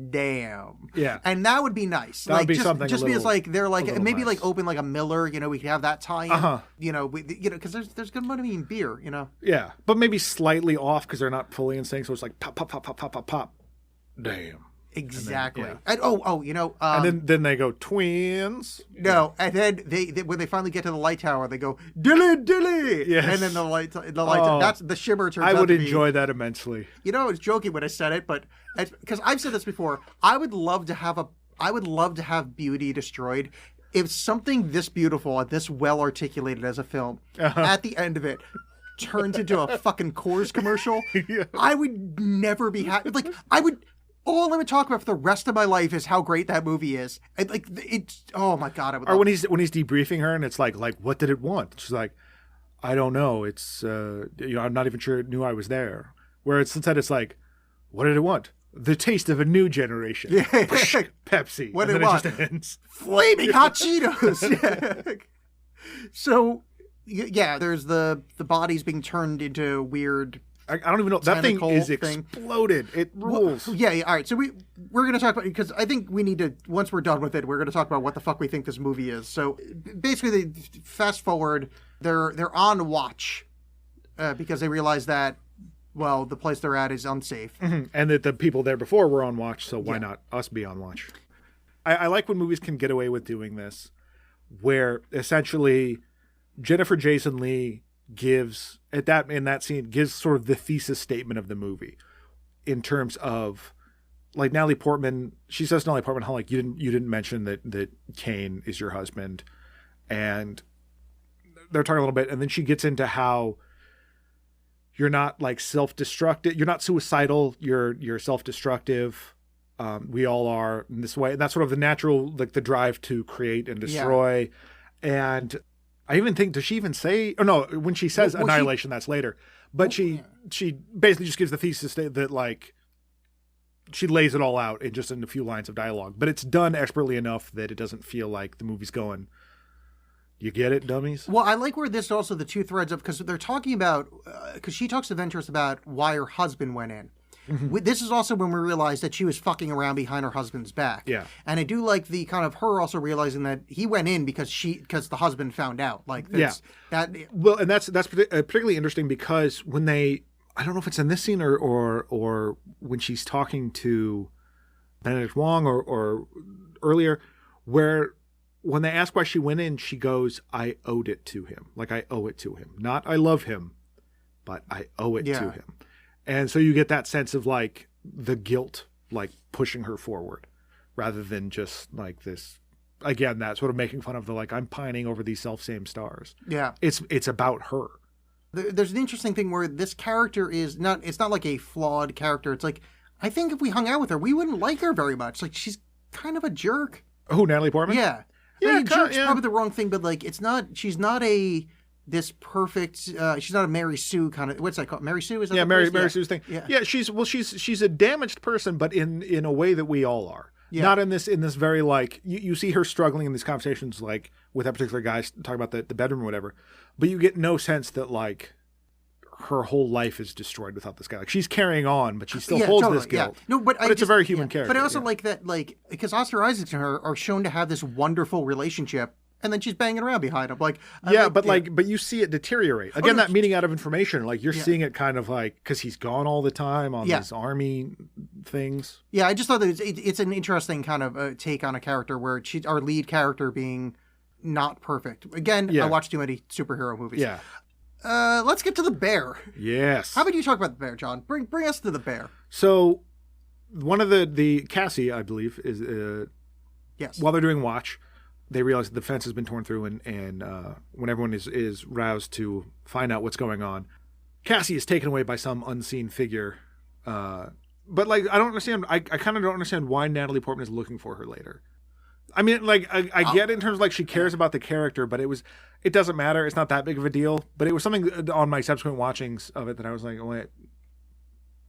damn. Yeah. And that would be nice. That would be something just because they're maybe nice. Open a Miller, we could have that tie in. Uh-huh. Because there's good money in beer, Yeah. But maybe slightly off because they're not fully in sync, so it's pop, pop, pop, pop, pop, pop, pop. Damn. Exactly. And then, and then they go twins. No, and then they when they finally get to the light tower, they go dilly. Yes. And then the light. That's the shimmer turns. I would out to enjoy be, that immensely. I was joking when I said it, but because I've said this before, I would love to have beauty destroyed. If something this beautiful and this well articulated as a film, at the end of it, turns into a fucking Coors commercial, Yeah. I would never be happy. Like, all I would talk about for the rest of my life is how great that movie is. And, like, it's, oh my God. I would Or when he's debriefing her and it's like, what did it want? She's like, I don't know. It's, I'm not even sure it knew I was there. Where instead it's like, what did it want? The taste of a new generation. Yeah. Pepsi. What and did then it just want? ends. Flaming hot Cheetos. Yeah. So, there's the bodies being turned into weird. I don't even know. That thing is exploded. It rules. Well, yeah. All right. So we're going to talk about, because I think we need to, once we're done with it, we're going to talk about what the fuck we think this movie is. So basically, fast forward, they're on watch because they realize that, well, the place they're at is unsafe. Mm-hmm. And that the people there before were on watch, so why not us be on watch? I like when movies can get away with doing this, where essentially Jennifer Jason Leigh gives in that scene gives sort of the thesis statement of the movie in terms of, like, Natalie Portman. She says to Natalie Portman how, like, you didn't mention that Kane is your husband, and they're talking a little bit, and then she gets into how you're not, like, self-destructive, you're not suicidal, you're self-destructive. We all are in this way, and that's sort of the natural, like, the drive to create and destroy. And I even think, does she even say? Oh no, when she says annihilation, that's later. But she basically just gives the thesis that, like, she lays it all out in a few lines of dialogue. But it's done expertly enough that it doesn't feel like the movie's going, you get it, dummies? Well, I like where this also, the two threads of, because they're talking about, because she talks to Ventress about why her husband went in. Mm-hmm. This is also when we realized that she was fucking around behind her husband's back. Yeah. And I do like the kind of her also realizing that he went in because the husband found out. Like, well, and that's particularly interesting because when I don't know if it's in this scene or when she's talking to Benedict Wong or earlier, where when they ask why she went in, she goes, I owed it to him. Like, I owe it to him. Not I love him, but I owe it to him. And so you get that sense of, like, the guilt, like, pushing her forward rather than just, like, this, again, that sort of making fun of the, like, I'm pining over these self-same stars. Yeah. It's about her. There's an interesting thing where this character it's not like a flawed character. It's like, I think if we hung out with her, we wouldn't like her very much. Like, she's kind of a jerk. Oh, Natalie Portman? Yeah. Yeah, I mean, jerk's probably the wrong thing, but, like, she's not this perfect, she's not a Mary Sue kind of, what's that called? Mary Sue? Is that Mary Sue's thing. Yeah, she's a damaged person, but in a way that we all are. Yeah. Not in this very, like, you see her struggling in these conversations, like, with that particular guy talking about the bedroom or whatever, but you get no sense that, like, her whole life is destroyed without this guy. Like, she's carrying on, but she still holds this guilt. No, but it's a very human character. But I also like that, like, because Oscar Isaac and her are shown to have this wonderful relationship, and then she's banging around behind him. Like, but you see it deteriorate. Again, that meeting out of information, like, you're seeing it kind of like, because he's gone all the time on these army things. Yeah, I just thought that it's an interesting kind of take on a character where she's our lead character being not perfect. Again, I watch too many superhero movies. Yeah. Let's get to the bear. Yes. How about you talk about the bear, John? Bring us to the bear. So, one of the Cassie, I believe, is while they're doing watch, they realize that the fence has been torn through, and when everyone is roused to find out what's going on, Cassie is taken away by some unseen figure. But, like, I don't understand. I kind of don't understand why Natalie Portman is looking for her later. I mean, like, I get it in terms of, like, she cares about the character, but it doesn't matter. It's not that big of a deal. But it was something on my subsequent watchings of it that I was like, wait.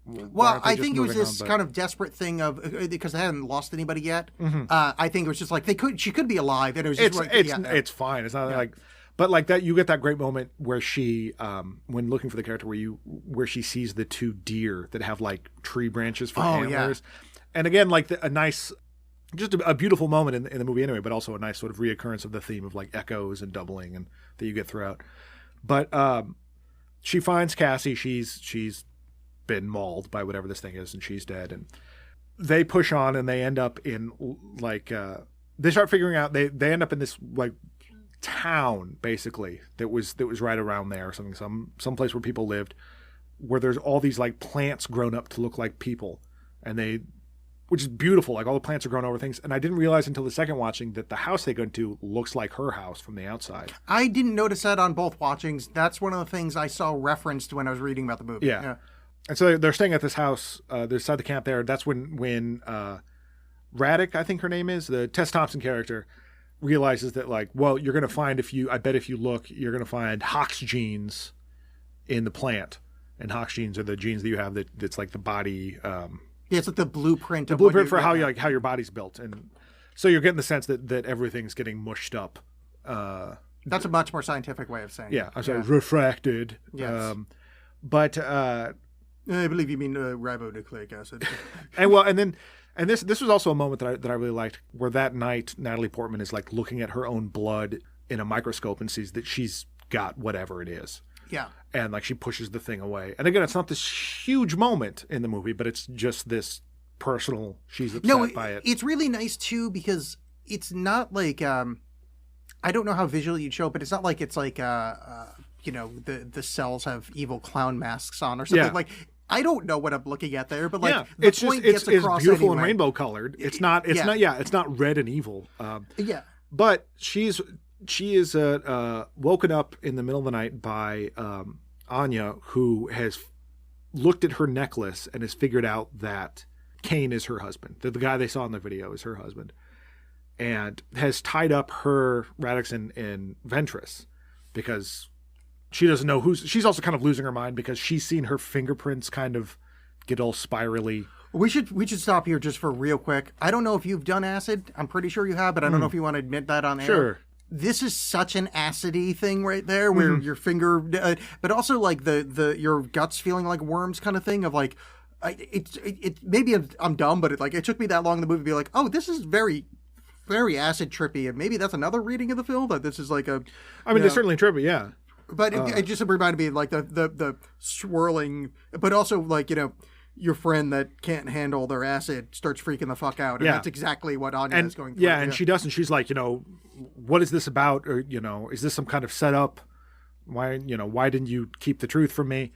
Well, I think it was this kind of desperate thing of, because they hadn't lost anybody yet. Mm-hmm. I think it was just like she could be alive, and it was just it's fine. It's not like, but like that, you get that great moment where she, when looking for the character, where she sees the two deer that have, like, tree branches for antlers, and again, like, a nice. Just a beautiful moment in the movie anyway, but also a nice sort of reoccurrence of the theme of, like, echoes and doubling and that you get throughout. But she finds Cassie. She's been mauled by whatever this thing is, and she's dead. And they push on, and they end up in, like, they start figuring out they end up in this, like, town basically that was right around there or something, some place where people lived, where there's all these, like, plants grown up to look like people, and they which is beautiful. Like all the plants are growing over things. And I didn't realize until the second watching that the house they go into looks like her house from the outside. I didn't notice that on both watchings. That's one of the things I saw referenced when I was reading about the movie. Yeah. And so they're staying at this house. They're inside the camp there. That's when Raddick, I think her name is, the Tess Thompson character, realizes that, like, well, you're going to find I bet if you look, you're going to find Hox genes in the plant. And Hox genes are the genes that you have that's like the body. Yeah, it's like the blueprint. The blueprint for how your body's built. And so you're getting the sense that everything's getting mushed up. That's a much more scientific way of saying it. I'm sorry, refracted. Yes. But I believe you mean ribonucleic acid. And this was also a moment that I really liked, where that night Natalie Portman is like looking at her own blood in a microscope and sees that she's got whatever it is. Yeah. And like she pushes the thing away. And again, it's not this huge moment in the movie, but it's just this personal, she's upset by it. It's really nice too, because it's not like I don't know how visually you'd show it, but it's not like it's like the cells have evil clown masks on or something. Like, I don't know what I'm looking at there, but like the point gets across it's beautiful anyway. and rainbow colored. It's not red and evil. But she is woken up in the middle of the night by Anya, who has looked at her necklace and has figured out that Kane is her husband. That the guy they saw in the video is her husband, and has tied up her Radix and Ventress because she doesn't know she's also kind of losing her mind because she's seen her fingerprints kind of get all spirally. We should stop here just for real quick. I don't know if you've done acid. I'm pretty sure you have, but I don't know if you want to admit that on air. Sure. This is such an acidy thing right there, where your finger, but also like the your guts feeling like worms kind of thing of like, maybe I'm dumb, but it took me that long in the movie to be like, oh, this is very, very acid trippy, and maybe that's another reading of the film, that this is like a. I mean, it's certainly trippy, yeah. But it just reminded me like the swirling, but also like, your friend that can't handle their acid starts freaking the fuck out. And that's exactly what Anya is going through. Yeah, and she doesn't. She's like, what is this about? Or, is this some kind of setup? Why didn't you keep the truth from me?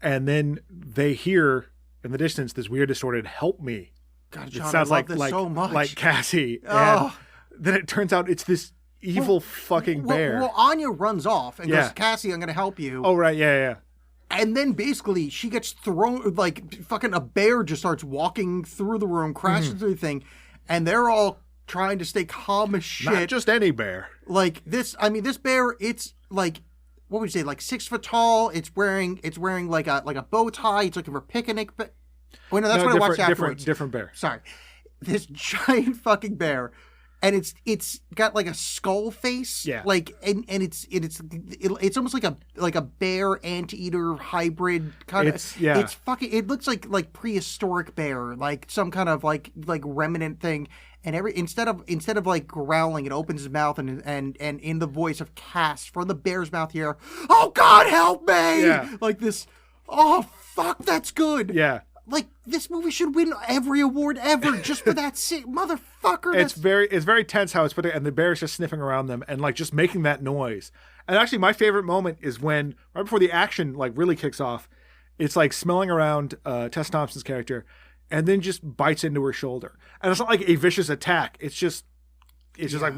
And then they hear in the distance this weird distorted "help me." God, John, it sounds I love this so much. Like Cassie. And then it turns out it's this evil fucking bear. Well, Anya runs off and goes, Cassie, I'm going to help you. Oh, right. Yeah. And then basically she gets thrown, like fucking a bear just starts walking through the room, crashing through the thing. And they're all trying to stay calm as shit. Not just any bear. Like this bear, it's like, what would you say, like 6 foot tall. It's wearing like a bow tie. It's looking for picnic. Well, no, that's what I watched afterwards. Different bear. Sorry. This giant fucking bear. And it's got like a skull face, like and it's almost like a bear anteater hybrid kind of. It's fucking. It looks like prehistoric bear, like some kind of like remnant thing. And instead of like growling, it opens his mouth and in the voice of Cass from the bear's mouth here, oh God, help me! Yeah. Like this. Oh fuck, that's good. Yeah. Like, this movie should win every award ever just for that motherfucker. It's very tense how it's put together, and the bear's just sniffing around them and like just making that noise. And actually, my favorite moment is when right before the action like really kicks off, it's like smelling around Tess Thompson's character, and then just bites into her shoulder. And it's not like a vicious attack. It's just like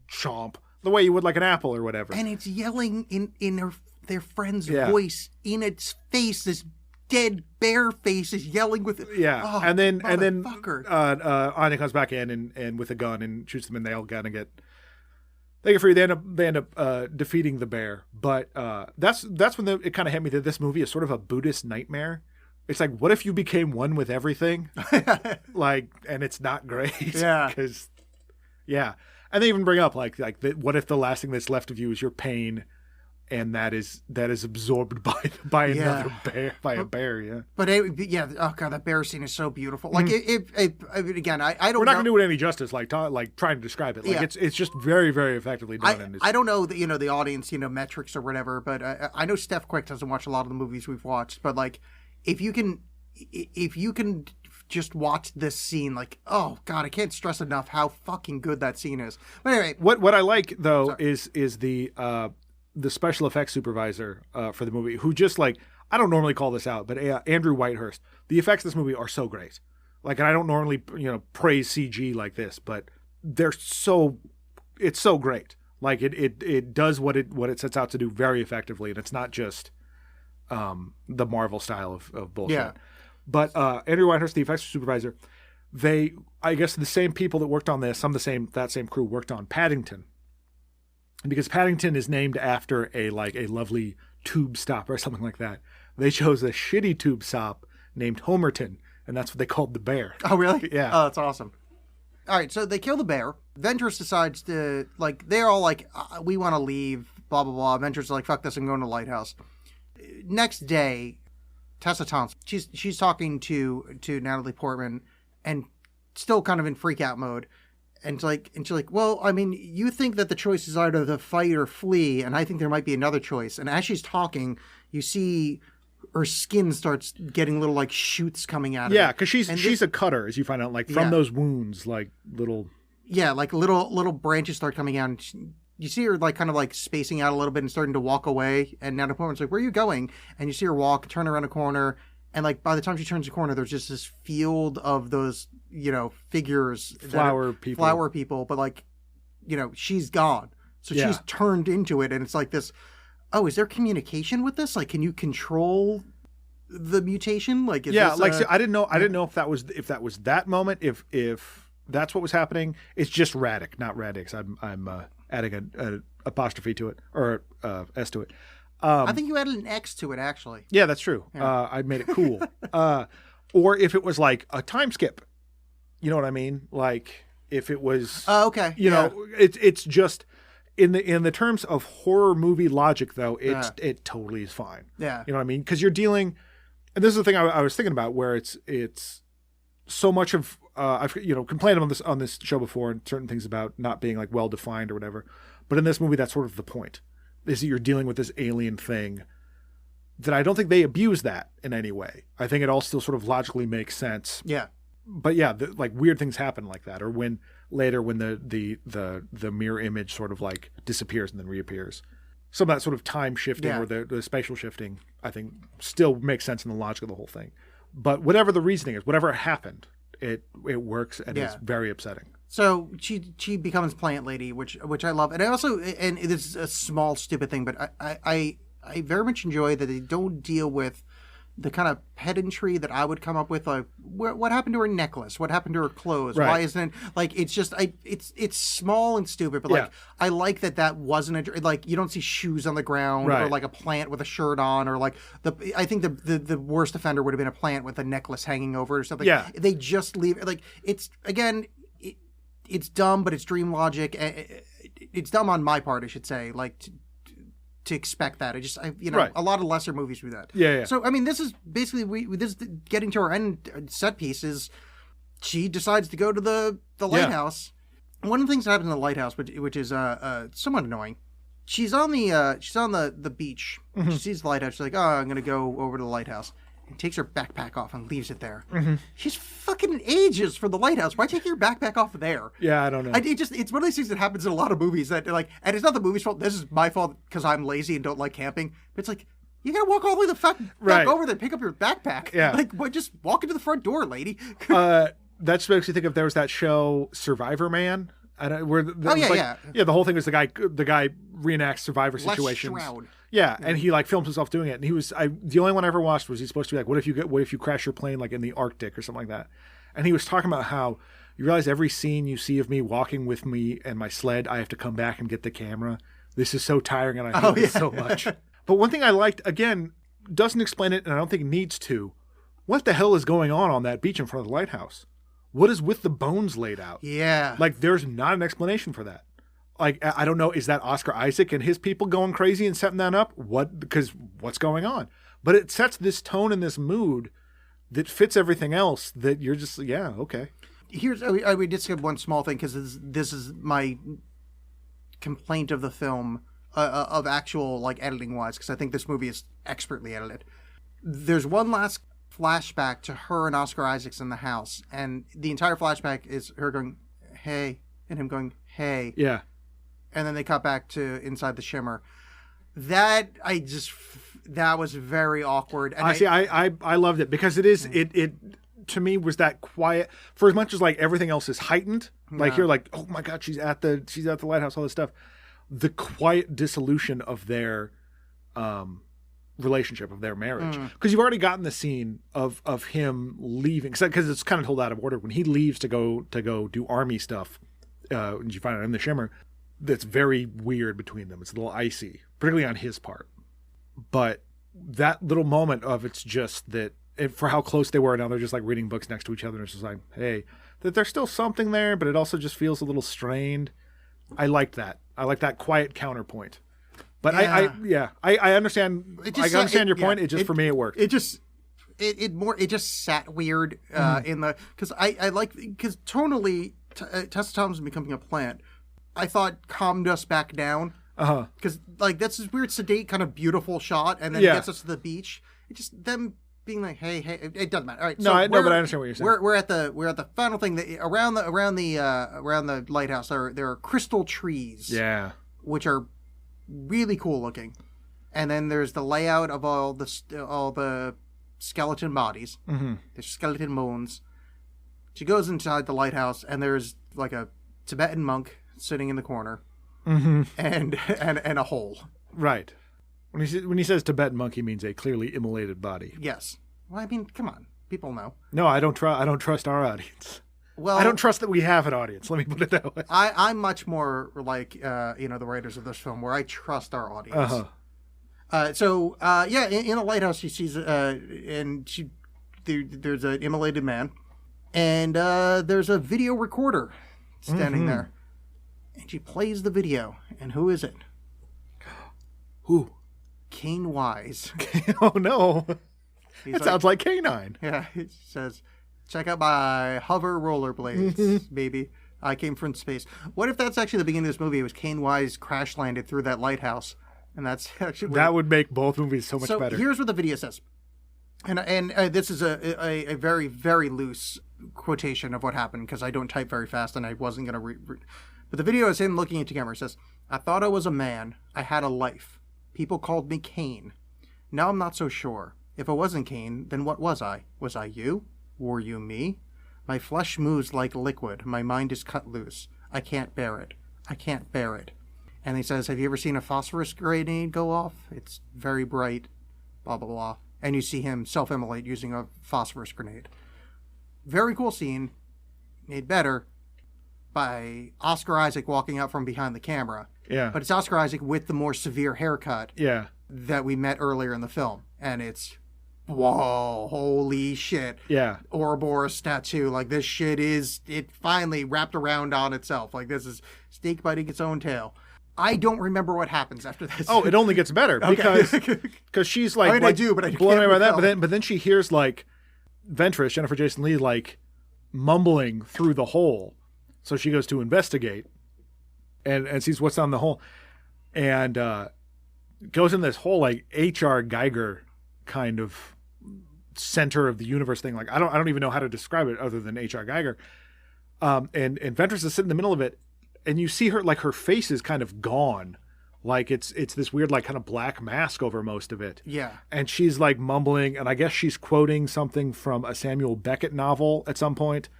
chomp, the way you would like an apple or whatever. And it's yelling in their friend's voice in its face. This dead bear face is yelling with it. Yeah, and then Anya comes back in and with a gun and shoots them, and they all kind of get free. They end up defeating the bear. But that's when it kind of hit me that this movie is sort of a Buddhist nightmare. It's like, what if you became one with everything? And it's not great. Yeah, because and they even bring up like what if the last thing that's left of you is your pain. And that is absorbed by another bear, by a bear, yeah. But oh God, that bear scene is so beautiful. Like I mean, again, I don't. We're not going to do it any justice, like trying to describe it. Like it's just very, very effectively done. I don't know that the audience metrics or whatever, but I know Steph Quick doesn't watch a lot of the movies we've watched. But like, if you can just watch this scene, like, oh God, I can't stress enough how fucking good that scene is. But anyway, what I like though is the special effects supervisor for the movie, who just like, I don't normally call this out, but Andrew Whitehurst, the effects of this movie are so great. Like, and I don't normally, praise CG like this, but it's so great. Like it does what it sets out to do very effectively, and it's not just the Marvel style of bullshit. Yeah. But Andrew Whitehurst, the effects supervisor, I guess the same people that worked on this, that same crew worked on Paddington. And because Paddington is named after a lovely tube stop or something like that, they chose a shitty tube stop named Homerton, and that's what they called the bear. Oh, really? Yeah. Oh, that's awesome. All right, so they kill the bear. Ventress decides to, they're all like, we want to leave, blah, blah, blah. Ventress is like, fuck this, I'm going to the lighthouse. Next day, Tessa Thompson, she's talking to Natalie Portman and still kind of in freak out mode. And she's like, well, I mean, you think that the choice is either to fight or flee, and I think there might be another choice. And as she's talking, you see her skin starts getting little shoots coming out of it. Yeah, because she's a cutter, as you find out, from those wounds, little. Yeah, little branches start coming out. And you see her kind of spacing out a little bit and starting to walk away. And Natalie Portman's like, where are you going? And you see her walk, turn around a corner. And by the time she turns the corner, there's just this field of those, figures. Flower people. But she's gone. So she's turned into it. And it's like this, oh, is there communication with this? Can you control the mutation? I didn't know if that was that moment, if that's what was happening. It's just Radic, not Radix. I'm adding an apostrophe to it, or S to it. I think you added an X to it, actually. Yeah, that's true. Yeah. I made it cool. Or if it was a time skip, you know what I mean? If it was, okay, it's just in the terms of horror movie logic, though, it totally is fine. Yeah, you know what I mean? Because you're dealing, and this is the thing I was thinking about, where it's so much of I've complained on this show before, and certain things about not being well defined or whatever, but in this movie, that's sort of the point. Is that you're dealing with this alien thing that I don't think they abuse that in any way. I think it all still sort of logically makes sense. Yeah. But yeah, weird things happen like that, or when the mirror image sort of disappears and then reappears. Some of that sort of time shifting or the spatial shifting, I think, still makes sense in the logic of the whole thing. But whatever the reasoning is, whatever happened, it works and is very upsetting. So she becomes Plant Lady, which I love, and I also, and it is a small stupid thing, but I very much enjoy that they don't deal with the kind of pedantry that I would come up with, what happened to her necklace, what happened to her clothes, why isn't it it's just it's small and stupid, but I like that wasn't you don't see shoes on the ground or a plant with a shirt on, or I think the worst offender would have been a plant with a necklace hanging over it or something. Yeah, they just leave it's again. It's dumb, but it's dream logic. It's dumb on my part, I should say, to expect that. A lot of lesser movies do that. Yeah. So, I mean, this is basically, this is getting to our end set piece is she decides to go to the lighthouse. One of the things that happens in the lighthouse, which is somewhat annoying, she's on the beach. Mm-hmm. She sees the lighthouse. She's like, oh, I'm going to go over to the lighthouse. And takes her backpack off and leaves it there. Mm-hmm. She's fucking ages for the lighthouse. Why take your backpack off there? Yeah, I don't know. It's one of these things that happens in a lot of movies that and it's not the movie's fault. This is my fault because I'm lazy and don't like camping. But it's you gotta walk all the way back over there and pick up your backpack. Yeah. Just walk into the front door, lady. That makes me think of, there was that show Survivor Man. The whole thing was the guy reenacts survivor situations. Les Stroud. Yeah, and he films himself doing it, and he was the only one I ever watched was he's supposed to be what if you crash your plane in the Arctic or something like that, and he was talking about how you realize every scene you see of me walking with me and my sled, I have to come back and get the camera. This is so tiring, and I hate this so much. But one thing I liked, again, doesn't explain it, and I don't think it needs to. What the hell is going on that beach in front of the lighthouse? What is with the bones laid out? Yeah, there's not an explanation for that. I don't know, is that Oscar Isaac and his people going crazy and setting that up? Because what's going on? But it sets this tone and this mood that fits everything else that you're just, okay. We did skip one small thing because this is my complaint of the film, of actual editing wise, because I think this movie is expertly edited. There's one last flashback to her and Oscar Isaacs in the house, and the entire flashback is her going, hey, and him going, hey. Yeah. And then they cut back to inside the shimmer. That was very awkward. And I loved it because it is to me was that quiet, for as much as like everything else is heightened, like you're like, oh my God, she's at the lighthouse, all this stuff. The quiet dissolution of their relationship, of their marriage, because you've already gotten the scene of him leaving, because it's kind of told out of order when he leaves to go do army stuff. You find out in the Shimmer that's very weird between them. It's a little icy, particularly on his part. But that little moment of it's just that for how close they were, now they're just like reading books next to each other. And it's just like, hey, that there's still something there, but it also just feels a little strained. I liked that. I like that quiet counterpoint. But I understand. I understand your point. For me, it worked. It just sat weird in the, because I like, because tonally, Tessa Thompson becoming a plant, I thought calmed us back down. Because like that's this weird sedate kind of beautiful shot, and then it gets us to the beach. It just them being like, hey, it doesn't matter. All right, but I understand what you're saying. We're at the final thing that around the lighthouse. There are crystal trees. Yeah, which are really cool looking, and then there's the layout of all the skeleton bodies. There's skeleton bones. She goes inside the lighthouse, and there's like a Tibetan monk sitting in the corner. And a hole. Right. When he says Tibetan monk, he means a clearly immolated body. Yes. Well, I mean, come on, people know. No, I don't trust our audience. Well, I don't trust that we have an audience. Let me put it that way. I'm much more like the writers of this film, where I trust our audience. In a lighthouse, she sees there's an immolated man, and there's a video recorder standing there. And she plays the video. And who is it? Who? Kane Wise. Oh, no. That sounds like K9. Yeah, he says, check out my hover rollerblades, baby. I came from space. What if that's actually the beginning of this movie? It was Kane Wise crash landed through that lighthouse. And that's actually... That would make both movies so much better. Here's what the video says. And this is a very, very loose quotation of what happened, because I don't type very fast and I wasn't going to read. But the video is him looking into camera. It says, I thought I was a man. I had a life. People called me Cain. Now I'm not so sure. If I wasn't Cain, then what was I? Was I you? Were you me? My flesh moves like liquid. My mind is cut loose. I can't bear it. I can't bear it. And he says, have you ever seen a phosphorus grenade go off? It's very bright. Blah, blah, blah. And you see him self-immolate using a phosphorus grenade. Very cool scene. Made better by Oscar Isaac walking out from behind the camera. Yeah. But it's Oscar Isaac with the more severe haircut. Yeah. That we met earlier in the film. And it's, whoa, holy shit. Yeah. Ouroboros tattoo. Like, this shit it finally wrapped around on itself. Like, this is snake biting its own tail. I don't remember what happens after this. Oh, it only gets better because she's like, I mean, like, I do, but I blown can't away by that. But then she hears like Ventress, Jennifer Jason Leigh, like mumbling through the hole. So she goes to investigate and sees what's on the hole, and goes in this whole like H.R. Geiger kind of center of the universe thing. Like I don't even know how to describe it other than H.R. Geiger. And Ventress is sitting in the middle of it, and you see her like her face is kind of gone, like it's this weird like kind of black mask over most of it. Yeah. And she's like mumbling, and I guess she's quoting something from a Samuel Beckett novel at some point.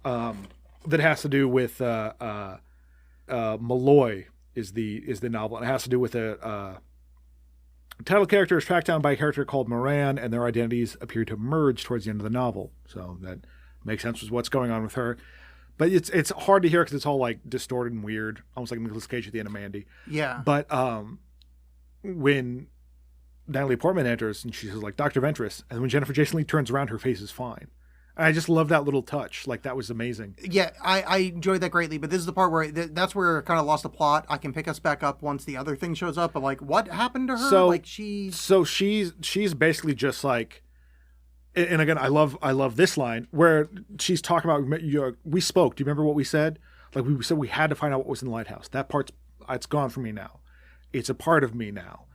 That has to do with Malloy is the novel, and it has to do with a title character is tracked down by a character called Moran, and their identities appear to merge towards the end of the novel. So that makes sense with what's going on with her. But it's hard to hear because it's all like distorted and weird, almost like Nicolas Cage at the end of Mandy. Yeah. But when Natalie Portman enters and she says like Dr. Ventress, and when Jennifer Jason Leigh turns around, her face is fine. I just love that little touch. Like, that was amazing. Yeah, I enjoyed that greatly, but this is the part where that's where I kind of lost the plot. I can pick us back up once the other thing shows up, but like, what happened to her? So she's basically just like, and again, I love this line where she's talking about, we spoke. Do you remember what we said? Like, we said we had to find out what was in the lighthouse. That part's, it's gone from me now. It's a part of me now.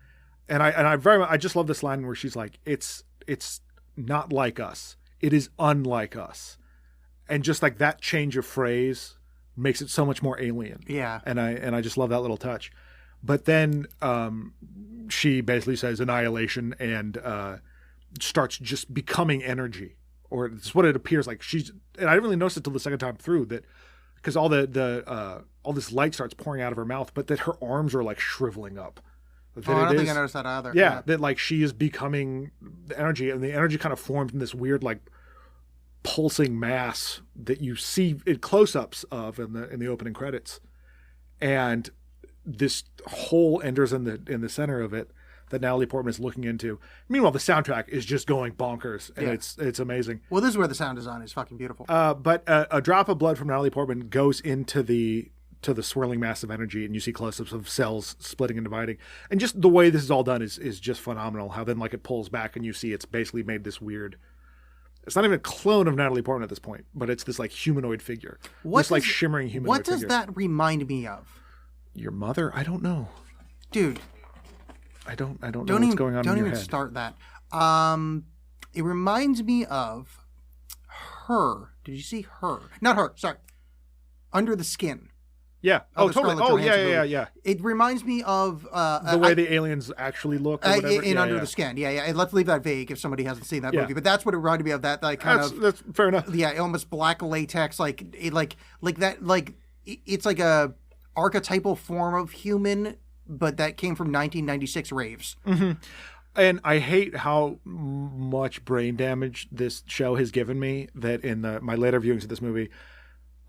And I just love this line where she's like, it's not like us. It is unlike us. And just like that change of phrase makes it so much more alien. Yeah. And I just love that little touch. But then she basically says annihilation and starts just becoming energy or it's what it appears like. And I didn't really notice it till the second time through that, because all all this light starts pouring out of her mouth, but that her arms are like shriveling up. I don't think I noticed that either. Yeah, that like she is becoming the energy, and the energy kind of forms in this weird like pulsing mass that you see in close-ups of in the opening credits, and this hole enters in the center of it that Natalie Portman is looking into. Meanwhile, the soundtrack is just going bonkers, and it's amazing. Well, this is where the sound design is fucking beautiful. But a drop of blood from Natalie Portman goes into the swirling mass of energy, and you see close-ups of cells splitting and dividing. And just the way this is all done is just phenomenal. How then like it pulls back, and you see it's basically made this weird. It's not even a clone of Natalie Portman at this point, but it's this like humanoid figure, like shimmering humanoid figure. What does that remind me of? Your mother? I don't know, dude. I don't know what's going on in your head. Don't even start that. It reminds me of Her. Did you see Her? Not Her. Sorry. Under the Skin. Yeah. Oh, totally. Oh, yeah. It reminds me of the way the aliens actually look, or whatever. In Under the Skin. Yeah. And let's leave that vague if somebody hasn't seen that movie. But that's what it reminded me of. That like that's fair enough. Yeah, almost black latex, like that. Like it's like a archetypal form of human, but that came from 1996 raves. Mm-hmm. And I hate how much brain damage this show has given me. That in my later viewings of this movie,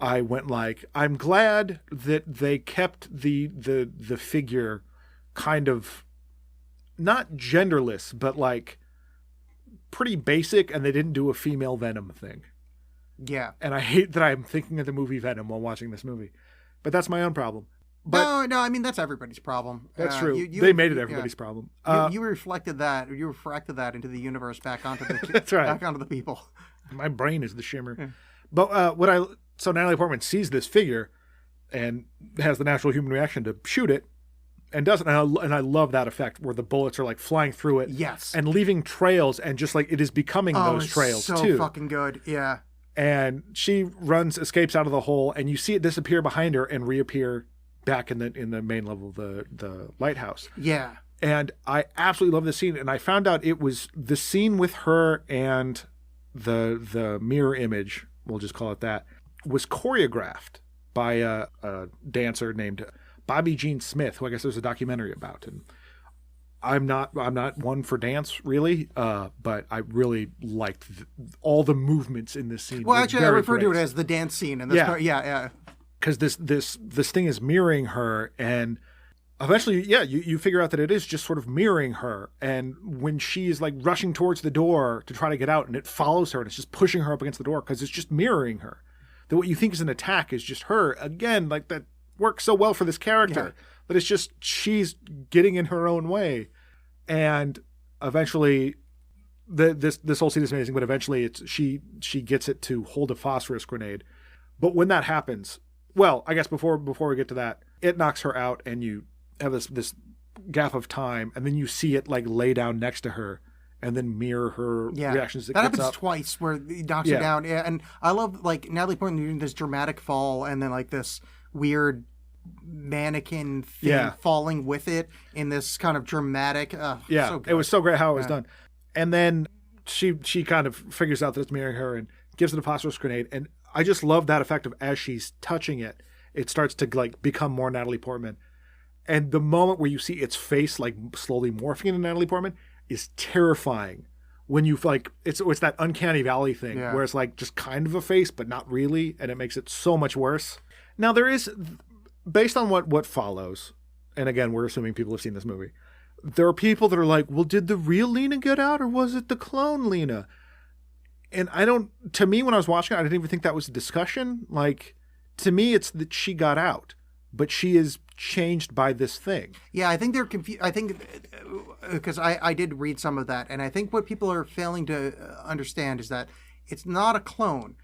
I went like, I'm glad that they kept the figure kind of not genderless, but like pretty basic, and they didn't do a female Venom thing. Yeah. And I hate that I'm thinking of the movie Venom while watching this movie. But that's my own problem. But no, I mean, that's everybody's problem. That's true. They made it everybody's problem. You reflected that into the universe, back onto the that's right. back onto the people. My brain is the shimmer. Yeah. But so Natalie Portman sees this figure and has the natural human reaction to shoot it, and doesn't. And I love that effect where the bullets are like flying through it, yes, and leaving trails, and just like it is becoming those trails so too. Fucking good, yeah. And she escapes out of the hole, and you see it disappear behind her and reappear back in the main level of the lighthouse. Yeah. And I absolutely love this scene. And I found out it was the scene with her and the mirror image, we'll just call it that, was choreographed by a dancer named Bobby Jean Smith, who I guess there's a documentary about. And I'm not one for dance really, but I really liked all the movements in this scene. Well, actually, I refer to it as the dance scene in this. Yeah. Because this thing is mirroring her, and eventually, you figure out that it is just sort of mirroring her. And when she's like rushing towards the door to try to get out, and it follows her, and it's just pushing her up against the door because it's just mirroring her. That what you think is an attack is just her again. Like that works so well for this character that it's just she's getting in her own way, and eventually, this whole scene is amazing. But eventually, she gets it to hold a phosphorus grenade. But when that happens. Well, I guess before we get to that, it knocks her out, and you have this gap of time, and then you see it like lay down next to her, and then mirror her reactions. That happens twice, where he knocks her down. Yeah, and I love like Natalie Portman doing this dramatic fall, and then like this weird mannequin thing falling with it in this kind of dramatic. So good. It was so great how it was done, and then she kind of figures out that it's mirroring her and gives it a phosphorus grenade, and I just love that effect of as she's touching it, it starts to like become more Natalie Portman. And the moment where you see its face like slowly morphing into Natalie Portman is terrifying. When you like, it's that uncanny valley thing where it's like just kind of a face, but not really. And it makes it so much worse. Now there is, based on what follows, and again, we're assuming people have seen this movie. There are people that are like, well, did the real Lena get out or was it the clone Lena? And to me, when I was watching it, I didn't even think that was a discussion. Like, to me, it's that she got out, but she is changed by this thing. Yeah, I think they're confused. I think, because I did read some of that, and I think what people are failing to understand is that it's not a clone.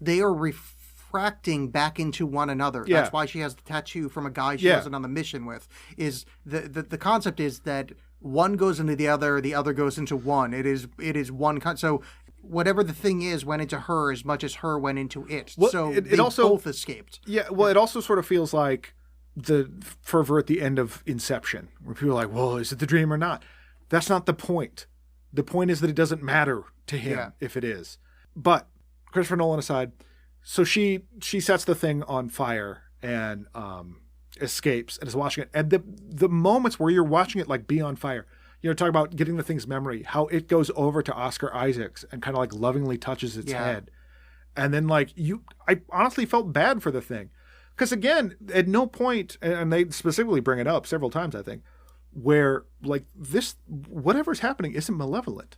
They are refracting back into one another. Yeah. That's why she has the tattoo from a guy she wasn't on the mission with. Is the concept is that one goes into the other goes into one. It is one. So whatever the thing is went into her as much as her went into it. Well, so it also both escaped. Yeah, well, it also sort of feels like the fervor at the end of Inception, where people are like, well, is it the dream or not? That's not the point. The point is that it doesn't matter to him if it is. But Christopher Nolan aside, so she sets the thing on fire and escapes and is watching it. And the moments where you're watching it like be on fire, talk about getting the thing's memory, how it goes over to Oscar Isaacs and kind of like lovingly touches its head. And then like I honestly felt bad for the thing. Because again, at no point, and they specifically bring it up several times, I think, where like this, whatever's happening isn't malevolent.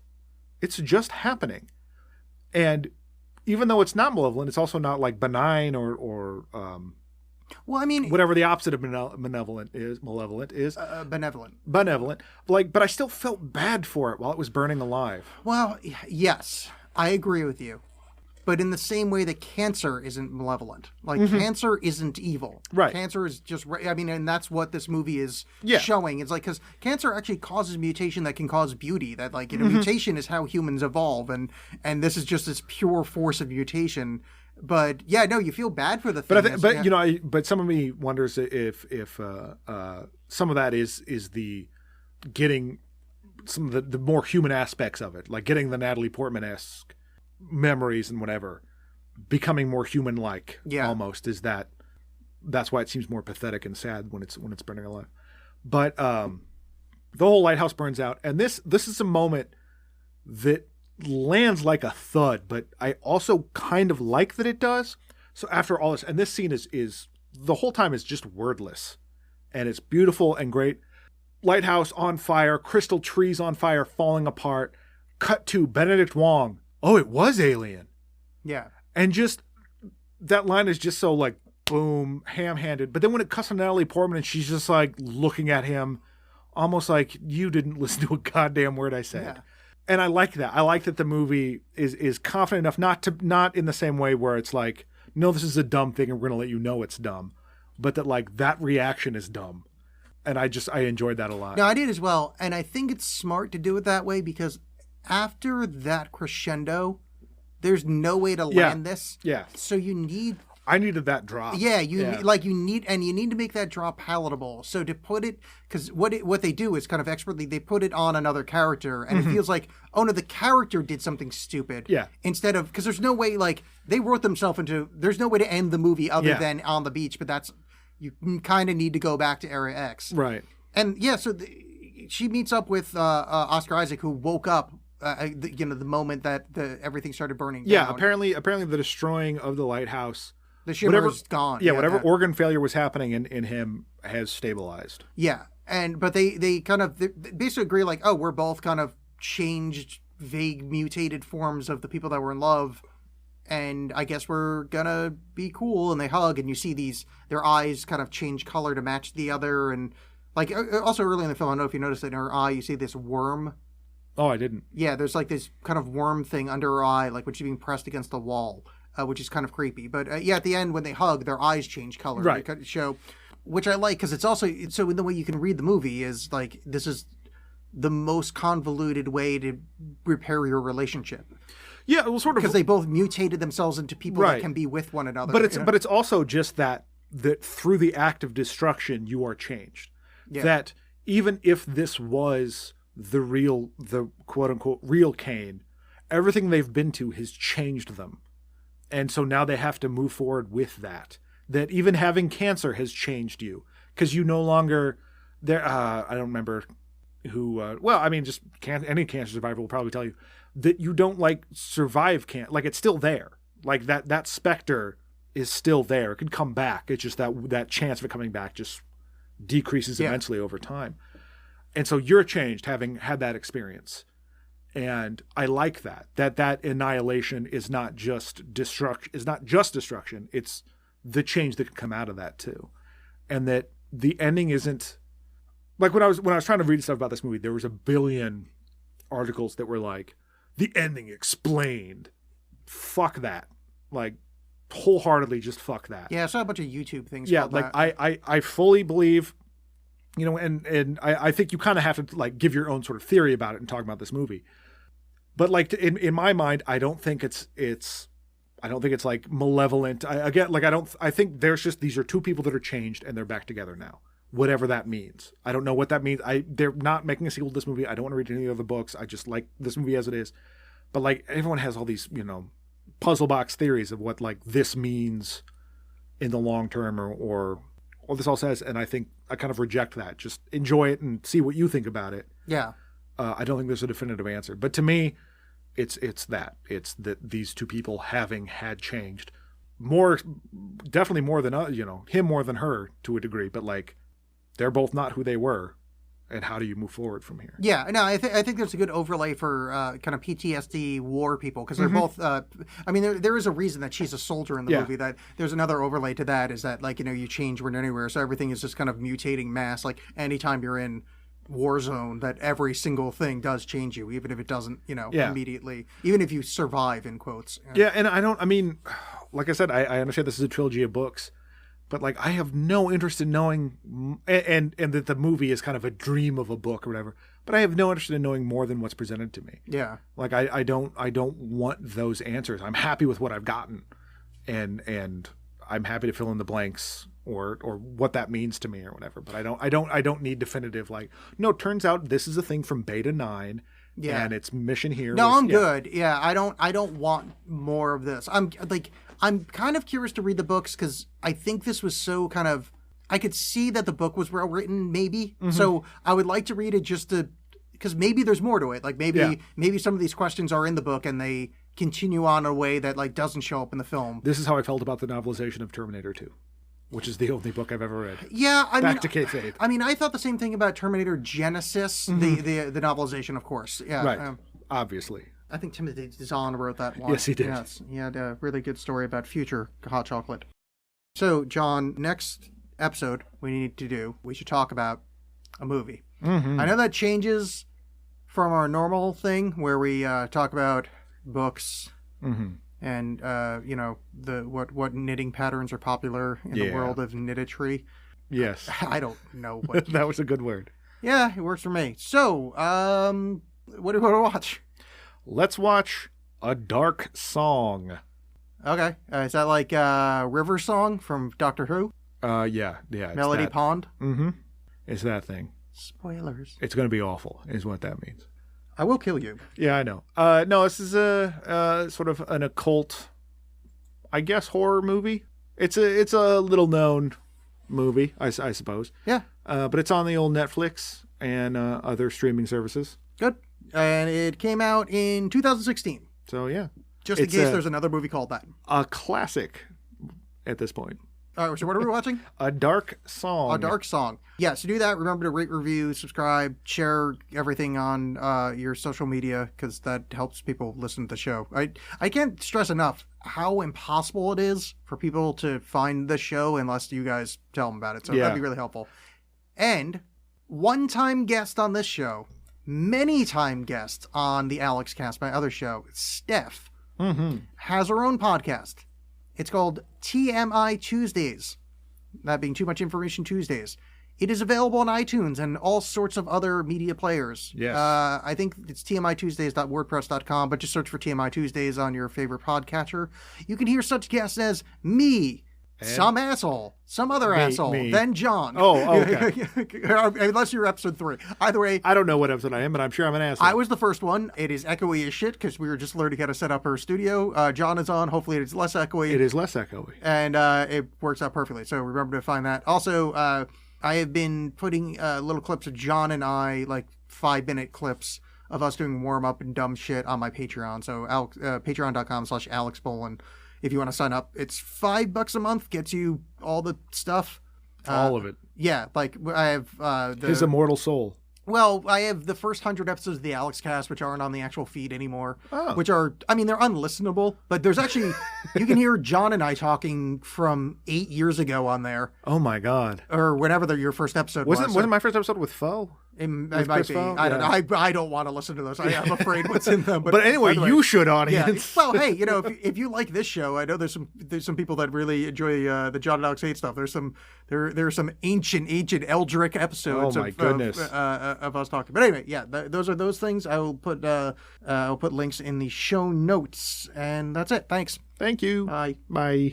It's just happening. And even though it's not malevolent, it's also not like benign or well, I mean, whatever the opposite of malevolent is. Benevolent. Like, but I still felt bad for it while it was burning alive. Well, yes, I agree with you. But in the same way that cancer isn't malevolent. Like, cancer isn't evil. Right. Cancer is just, I mean, and that's what this movie is showing. It's like, because cancer actually causes mutation that can cause beauty. That, like, mutation is how humans evolve. And this is just this pure force of mutation. But, yeah, no, you feel bad for the thing. But some of me wonders if some of that is the getting some of the more human aspects of it. Like, getting the Natalie Portman-esque memories and whatever becoming more human-like almost that's why it seems more pathetic and sad when it's burning alive. But the whole lighthouse burns out, and this is a moment that lands like a thud, but I also kind of like that it does. So after all this, and this scene is the whole time is just wordless, and it's beautiful and great. Lighthouse on fire, crystal trees on fire, falling apart. Cut to Benedict Wong. Oh, it was Alien. Yeah. And just that line is just so like, boom, ham-handed. But then when it cuts to Natalie Portman and she's just like looking at him almost like you didn't listen to a goddamn word I said. Yeah. And I like that. I like that the movie is confident enough not in the same way where it's like, no, this is a dumb thing and we're going to let you know it's dumb. But that like that reaction is dumb. And I enjoyed that a lot. No, I did as well. And I think it's smart to do it that way because after that crescendo, there's no way to land this. Yeah. So I needed that drop. Yeah, you need to make that drop palatable. So to put it, because what they do is kind of expertly, they put it on another character, and it feels like, oh no, the character did something stupid. Yeah. Instead of, because there's no way, like, they wrote themselves into, there's no way to end the movie other than on the beach, but you kind of need to go back to Area X. Right. And yeah, so she meets up with Oscar Isaac, who woke up the moment that everything started burning down. Yeah, apparently the destroying of the lighthouse, the shimmer's gone. Yeah, whatever organ failure was happening in him has stabilized. Yeah, but they kind of basically agree like, oh, we're both kind of changed, vague, mutated forms of the people that were in love, and I guess we're gonna be cool. And they hug, and you see their eyes kind of change color to match the other, and like also early in the film, I don't know if you noticed that in her eye you see this worm. Oh, I didn't. Yeah, there's like this kind of worm thing under her eye, like when she's being pressed against the wall, which is kind of creepy. But at the end when they hug, their eyes change color. Right. They show, which I like because it's also so in the way you can read the movie is like this is the most convoluted way to repair your relationship. Yeah, well, sort of because they both mutated themselves into people that can be with one another. But it's also just that through the act of destruction you are changed. Yeah. That even if this was the quote unquote real Cain, everything they've been to has changed them. And so now they have to move forward with that. That even having cancer has changed you because you no longer there. I don't remember who, just any cancer survivor will probably tell you that you don't like survive cancer. Like it's still there. Like that specter is still there. It could come back. It's just that chance of it coming back just decreases immensely over time. And so you're changed having had that experience. And I like that annihilation is not just destruction. It's the change that can come out of that too. And that the ending isn't like when I was trying to read stuff about this movie, there was a billion articles that were like, the ending explained. Fuck that. Like wholeheartedly just fuck that. Yeah, I saw a bunch of YouTube things. Yeah, like that. I fully believe, and I think you kind of have to like give your own sort of theory about it and talk about this movie. But like in my mind, I don't think it's like malevolent. I think there's just, these are two people that are changed and they're back together now. Whatever that means. I don't know what that means. They're not making a sequel to this movie. I don't want to read any other books. I just like this movie as it is. But like everyone has all these, puzzle box theories of what like this means in the long term or what this all says. And I think I kind of reject that. Just enjoy it and see what you think about it. Yeah. I don't think there's a definitive answer. But to me, it's that. It's that these two people having had changed. Definitely more than, him more than her to a degree. But like, they're both not who they were. And how do you move forward from here? Yeah, no, I think there's a good overlay for kind of PTSD war people because they're both. There is a reason that she's a soldier in the movie. That there's another overlay to that is that like you change when anywhere, so everything is just kind of mutating mass. Like anytime you're in war zone, that every single thing does change you, even if it doesn't, immediately. Even if you survive, in quotes. Yeah, and like I said, I understand this is a trilogy of books. But like, I have no interest in knowing, and that the movie is kind of a dream of a book or whatever. But I have no interest in knowing more than what's presented to me. Yeah. Like I don't want those answers. I'm happy with what I've gotten, and I'm happy to fill in the blanks or what that means to me or whatever. But I don't need definitive like. No, turns out this is a thing from Beta 9. Yeah. And its mission here. No, I'm good. Yeah, I don't want more of this. I'm kind of curious to read the books because I think this was so kind of. I could see that the book was well written, maybe. Mm-hmm. So I would like to read it just to, because maybe there's more to it. Like maybe some of these questions are in the book and they continue on in a way that like doesn't show up in the film. This is how I felt about the novelization of Terminator 2, which is the only book I've ever read. Yeah, Back to Kate Spade. I thought the same thing about Terminator Genesis, the novelization, of course. Yeah, right. Obviously. I think Timothy Zahn wrote that one. Yes, he did. Yes, he had a really good story about future hot chocolate. So, John, next episode we should talk about a movie. Mm-hmm. I know that changes from our normal thing where we talk about books and what knitting patterns are popular in the world of knittetry. Yes. I don't know what that was a good word. Yeah, it works for me. So, what do we want to watch? Let's watch A Dark Song. Okay. Is that like River Song from Doctor Who? Yeah. Melody Pond? Mm-hmm. It's that thing. Spoilers. It's going to be awful, is what that means. I will kill you. Yeah, I know. No, this is a sort of an occult, I guess, horror movie. It's a little known movie, I suppose. Yeah. But it's on the old Netflix and other streaming services. Good. And it came out in 2016. So, yeah. Just in case there's another movie called that. A classic at this point. All right, so what are we watching? A Dark Song. A Dark Song. Yeah, so do that. Remember to rate, review, subscribe, share everything on your social media because that helps people listen to the show. I can't stress enough how impossible it is for people to find the show unless you guys tell them about it. So that'd be really helpful. And one-time guest on this show, many-time guest on the Alex Cast, my other show, Steph, has her own podcast. It's called TMI Tuesdays, that being Too Much Information Tuesdays. It is available on iTunes and all sorts of other media players. Yes. I think it's tmituesdays.wordpress.com, but just search for TMI Tuesdays on your favorite podcatcher. You can hear such guests as me, some asshole, some other asshole, then John. Oh, okay. Unless you're episode 3. Either way. I don't know what episode I am, but I'm sure I'm an asshole. I was the first one. It is echoey as shit because we were just learning how to set up our studio. John is on. Hopefully it's less echoey. It is less echoey. And it works out perfectly. So remember to find that. Also, I have been putting little clips of John and I, like 5-minute clips of us doing warm-up and dumb shit on my Patreon. So patreon.com/AlexBolin. If you want to sign up, it's $5 a month, gets you all the stuff. All of it. Yeah, like I have his immortal soul. Well, I have the first 100 episodes of the Alex Cast, which aren't on the actual feed anymore. Oh. Which are, they're unlistenable, but there's actually, you can hear John and I talking from 8 years ago on there. Oh my God. Or whenever your first episode was. Wasn't my first episode with Foe? It might be. I don't know. I don't want to listen to those. I'm afraid what's in them. But anyway, you should, audience. Yeah. Well, hey, if you like this show, I know there's some people that really enjoy the John and Alex hate stuff. There's some ancient Eldrick episodes. Oh my goodness. Of us talking. But anyway, yeah, those are those things. I will put links in the show notes, and that's it. Thanks. Thank you. Bye. Bye.